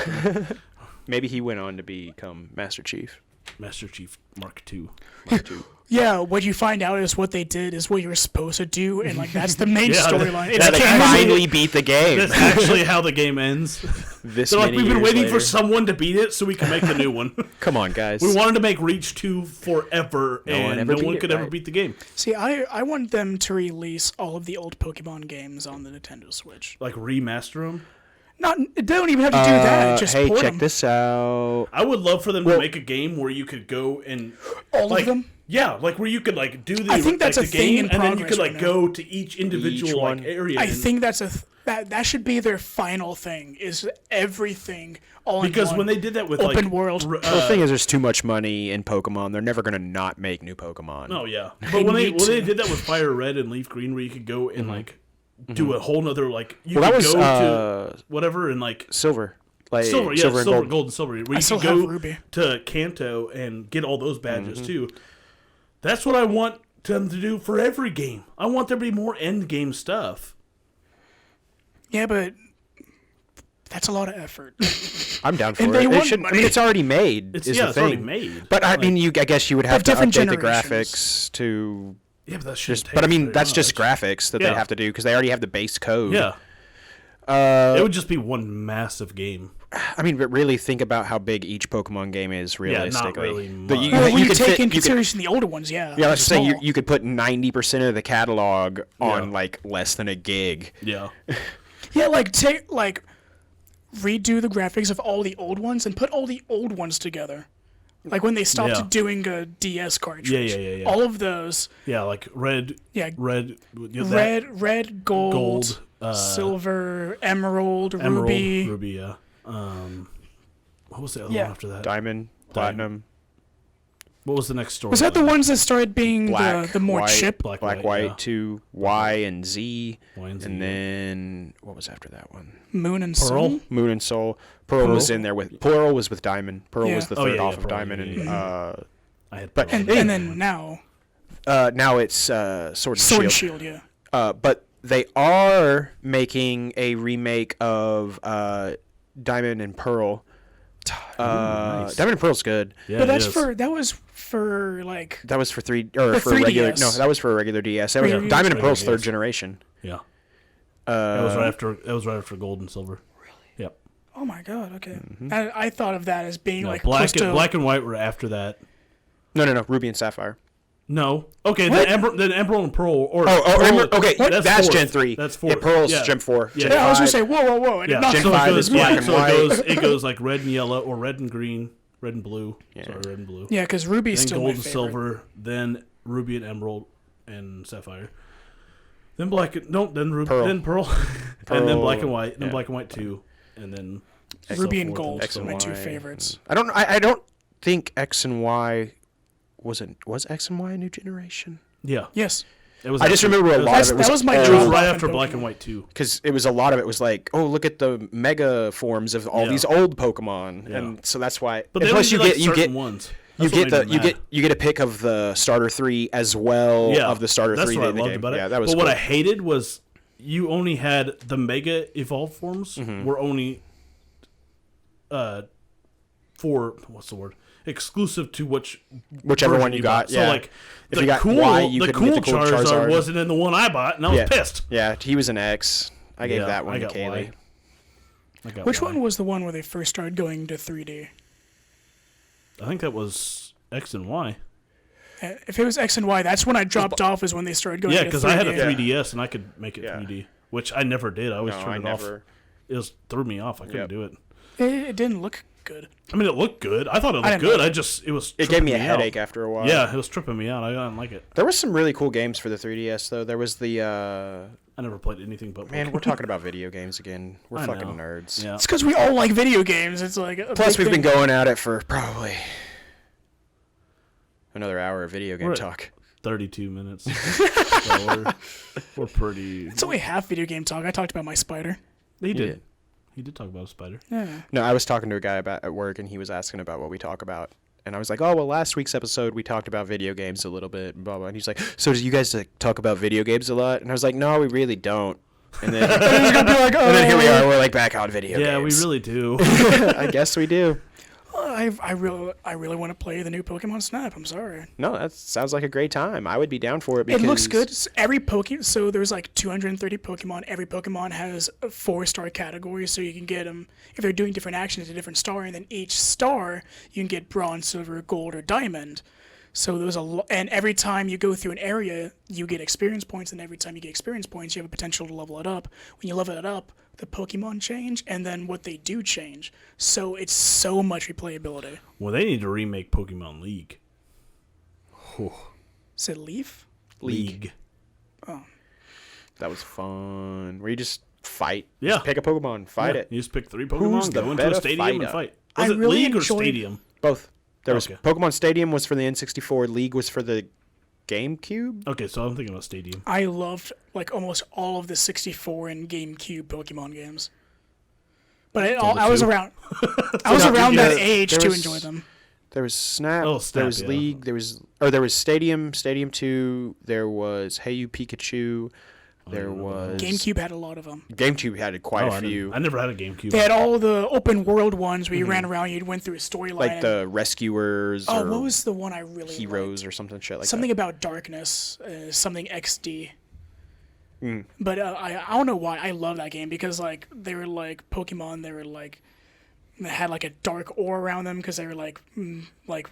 Maybe he went on to become Master Chief. Master Chief Mark II. Mark II. Yeah, what you find out is what they did is what you were supposed to do, and like that's the main Yeah, storyline. It's yeah, They Actually- finally beat the game. That's actually how the game ends. This They're like, many we've been years waiting later. for someone to beat it so we can make the new one. Come on, guys. We wanted to make Reach 2 forever, No one and ever no beat one it, could ever right? beat the game. See, I want them to release all of the old Pokemon games on the Nintendo Switch. Like, remaster them. Not, they don't even have to do that. Just hey, port check them. this out. I would love for them to make a game where you could go and All like, of them. Yeah, like where you could like do the I think that's like, a the thing game, in and then you progress could like right go to each individual Each like one. area. I and- think that's that should be their final thing. Is everything all because in when one. they did that with Open like world. r- The thing is, there's too much money in Pokemon. They're never gonna not make new Pokemon. oh yeah, but when they need to. did that with Fire Red and Leaf Green, where you could go and like do a whole nother like you Well, that could was go to whatever and like Silver. like Silver, yeah, silver and silver, gold. gold, and silver. Where you still can have go Ruby. to Kanto and get all those badges Mm-hmm. too. That's what I want them to do for every game. I want there to be more end game stuff. Yeah, but that's a lot of effort. I'm down for And it. they It want shouldn't- I money. mean, it's already made. It's is yeah, the it's thing. already made. But I mean, I guess you would have to different update the generations. graphics to Yeah, but that shouldn't just. take But I mean, very that's just much. graphics that they Yeah. have to do because they already have the base code. Yeah. It would just be one massive game. I mean, but really think about how big each Pokemon game is Yeah, realistically. not really The- much. Well, when you could take fit- in you could- consideration the older ones, yeah. Yeah, let's they're say you, small. you could put 90% of the catalog on Yeah. like less than a gig. Yeah. Yeah, like redo the graphics of all the old ones and put all the old ones together. Like when they stopped Yeah. doing a DS cartridge. Yeah. All of those. Yeah, like red, Yeah. red, you know, that Red, gold, gold, silver, emerald, emerald, ruby. ruby. Yeah. What was the other Yeah. one after that? Diamond, platinum, What was the next story? Was that the ones that started being black, the more white, chip? Black, black, white, white, yeah. to Y and Z, Y and Z, and yeah. then what was after that one? Moon and Pearl? Sun? Moon and Soul. Pearl was in there with Pearl was with Diamond. Pearl Yeah. was the Oh, third yeah, off yeah, of Pearl, Diamond, yeah, and I had but- Pearl. And then now, now it's Sword and Sword and Shield. Shield, yeah. But they are making a remake of Diamond and Pearl. nice. Diamond and Pearl's good. Yeah, But it that is. was for like That was for for 3DS. regular. No, that was for a regular DS. That was Regular Diamond and DS. Pearl's Regular third DS. generation. Yeah. That was right after. That was right after gold and silver. Really? Yep. oh my god, okay. Mm-hmm. I thought of that as being No, like black close to black and white were after that. No, Ruby and Sapphire. No. Okay, What? then Emerald and Pearl. Or Oh, Pearl, Emerald- okay, that's fourth. Gen 3. That's Yeah, four. Pearl's Gen 4. Yeah. Gen Yeah, I was gonna 5. say whoa. I did Yeah, not Gen so know. 5 it is goes, black and so white. it goes like red and yellow, or red and green, red and blue. Sorry, red and blue. Yeah, because Ruby's Then still gold my and favorite. silver, then ruby and emerald and sapphire. Then black and no, then ruby, Pearl. then pearl, and then black and Pearl, white, then yeah. black and white 2, and then Ruby so and forth gold so are my on. two Y. favorites. I don't think X and Y was X and Y a new generation? Yeah, Yes. it was. I just after- remember a it lot of it that was my It was drop right off after in black Pokemon. and white 2. because it was a lot of it was like, oh, look at the mega forms of all Yeah. these old Pokemon, Yeah. and so that's why. But and they plus, only you did, get like, certain ones. you That's what get the made me mad. you get a pick of the starter 3 as well of the starter that's 3 what in the I loved game. about it. Yeah, that was But cool. what I hated was you only had the mega evolved forms Mm-hmm. were only for what's the word, exclusive to Whichever version one you got. bought. Yeah. So like If the you got cool Y, you the couldn't cool get the cool Charizard, Charizard. wasn't in the one I bought, and I was yeah. pissed. Yeah, he was an X. I gave Yeah, that one I to got Kaylee. Y. I got Which Y. one was the one where they first started going to 3D? I think that was X and Y. If it was X and Y, that's when I dropped off. Is when they started going. Yeah, to because 3D. I had a Yeah. 3DS and I could make it Yeah. 3D, which I never did. I always No, turned I it off. never. It threw me off. I couldn't Yep. do it. It didn't look good. I mean, it looked good. I thought it I looked didn't good. like It was. It gave me a tripping out. headache after a while. Yeah, it was tripping me out. I didn't like it. There was some really cool games for the 3DS though. There was the I never played anything but man. Pokemon. We're talking about video games again. We're I fucking know. nerds. Yeah. It's because we all like video games. It's like a Plus, big we've been thing. going at it for probably another hour of video game We're at talk. 32 minutes. So we're pretty. It's only half video game talk. I talked about my spider. He did. did. He did talk about a spider. Yeah. No, I was talking to a guy about at work, and he was asking about what we talk about. And I was like, oh, well, last week's episode, we talked about video games a little bit, and blah, blah. And he's like, so do you guys like, talk about video games a lot? And I was like, no, we really don't. And then, and then here we are, we're like back on video Yeah, games. we really do. I guess we do. I really want to play the new Pokemon Snap. I'm sorry. No, that sounds like a great time. I would be down for it because It looks good. Every Pokemon, so there's like 230 Pokemon. Every Pokemon has a 4-star category, so you can get them if they're doing different actions, a different star, and then each star you can get bronze, silver, gold, or diamond. So there's and every time you go through an area, you get experience points, and every time you get experience points, you have a potential to level it up. When you level it up, the Pokemon change, and then what they do change. So it's so much replayability. Well, they need to remake Pokemon League. Is it Leaf? League. that was fun. Where you just fight. Yeah. Just pick a Pokemon, fight Yeah, it. You just pick 3 Pokemon, Who's the go into a better stadium and fighter? fight. I Was it really League or enjoyed- Stadium? Both. There was Okay. Pokemon Stadium was for the N64. League was for the GameCube. Okay, so I'm thinking about Stadium. I loved like almost all of the 64 and GameCube Pokemon games. But I was around. I was around that age to enjoy them. There was Snap. Oh, Snap, there was yeah. League. There was Stadium 2. There was Hey You Pikachu. There was GameCube had a lot of them. GameCube had quite a few. I never had a GameCube. They had all the open world ones where you ran around, you went through a storyline. Like the Rescuers. Oh, or what was the one I really Heroes liked? or something shit like Something that. about darkness, something XD. But I don't know why I love that game because like they were like Pokemon. They had like a dark aura around them because they were like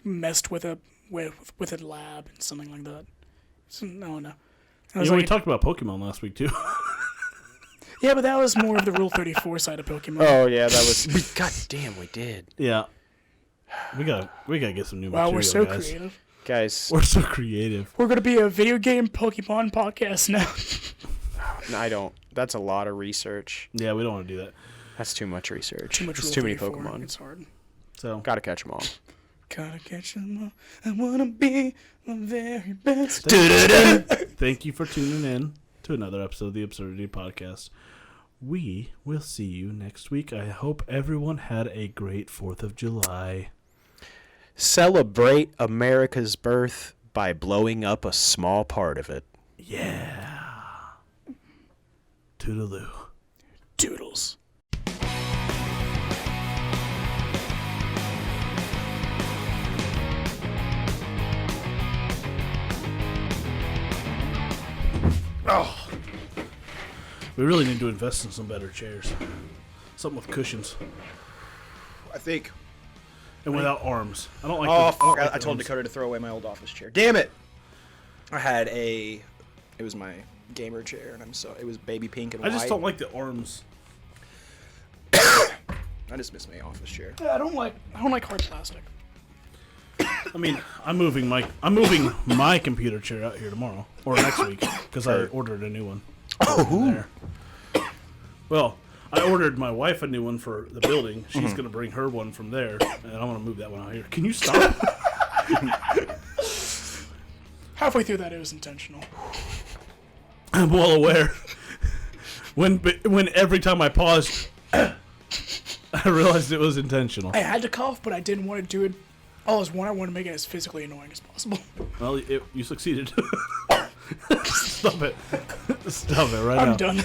messed with a lab and something like that. So, no. I was we like, talked about Pokemon last week too. yeah, but that was more of the Rule 34 side of Pokemon. Oh yeah, that was. God damn, we did. Yeah. We gotta get some new Wow, material, we're so guys. creative. Guys, We're so creative. We're gonna be a video game Pokemon podcast now. I don't. That's a lot of research. Yeah, we don't want to do that. That's too much research. Too much It's Rule too many 34. Pokemon. It's hard. So Gotta catch them all. Gotta catch them all. I wanna be the very best. thank you for tuning in to another episode of the Absurdity Podcast. We will see you next week. I hope everyone had a great 4th of July. Celebrate America's birth by blowing up a small part of it. Yeah. Toodaloo. Doodles. We really need to invest in some better chairs. Something with cushions I think. and without arms. I don't like. Oh, the, fuck. like I the told arms. Dakota to throw away my old office chair. Damn it! I had it was my gamer chair, and it was baby pink and I white. just don't like the arms. I just miss my office chair. Yeah, I don't like hard plastic. I mean, I'm moving my computer chair out here tomorrow or next week because I ordered a new one. Oh, well, I ordered my wife a new one for the building. She's gonna bring her one from there, and I'm gonna move that one out here. Can you stop? Halfway through that, it was intentional. I'm well aware. When every time I paused, I realized it was intentional. I had to cough, but I didn't want to do it. All is one, I want to make it as physically annoying as possible. Well, you succeeded. Stop it. Stop it right now. I'm done.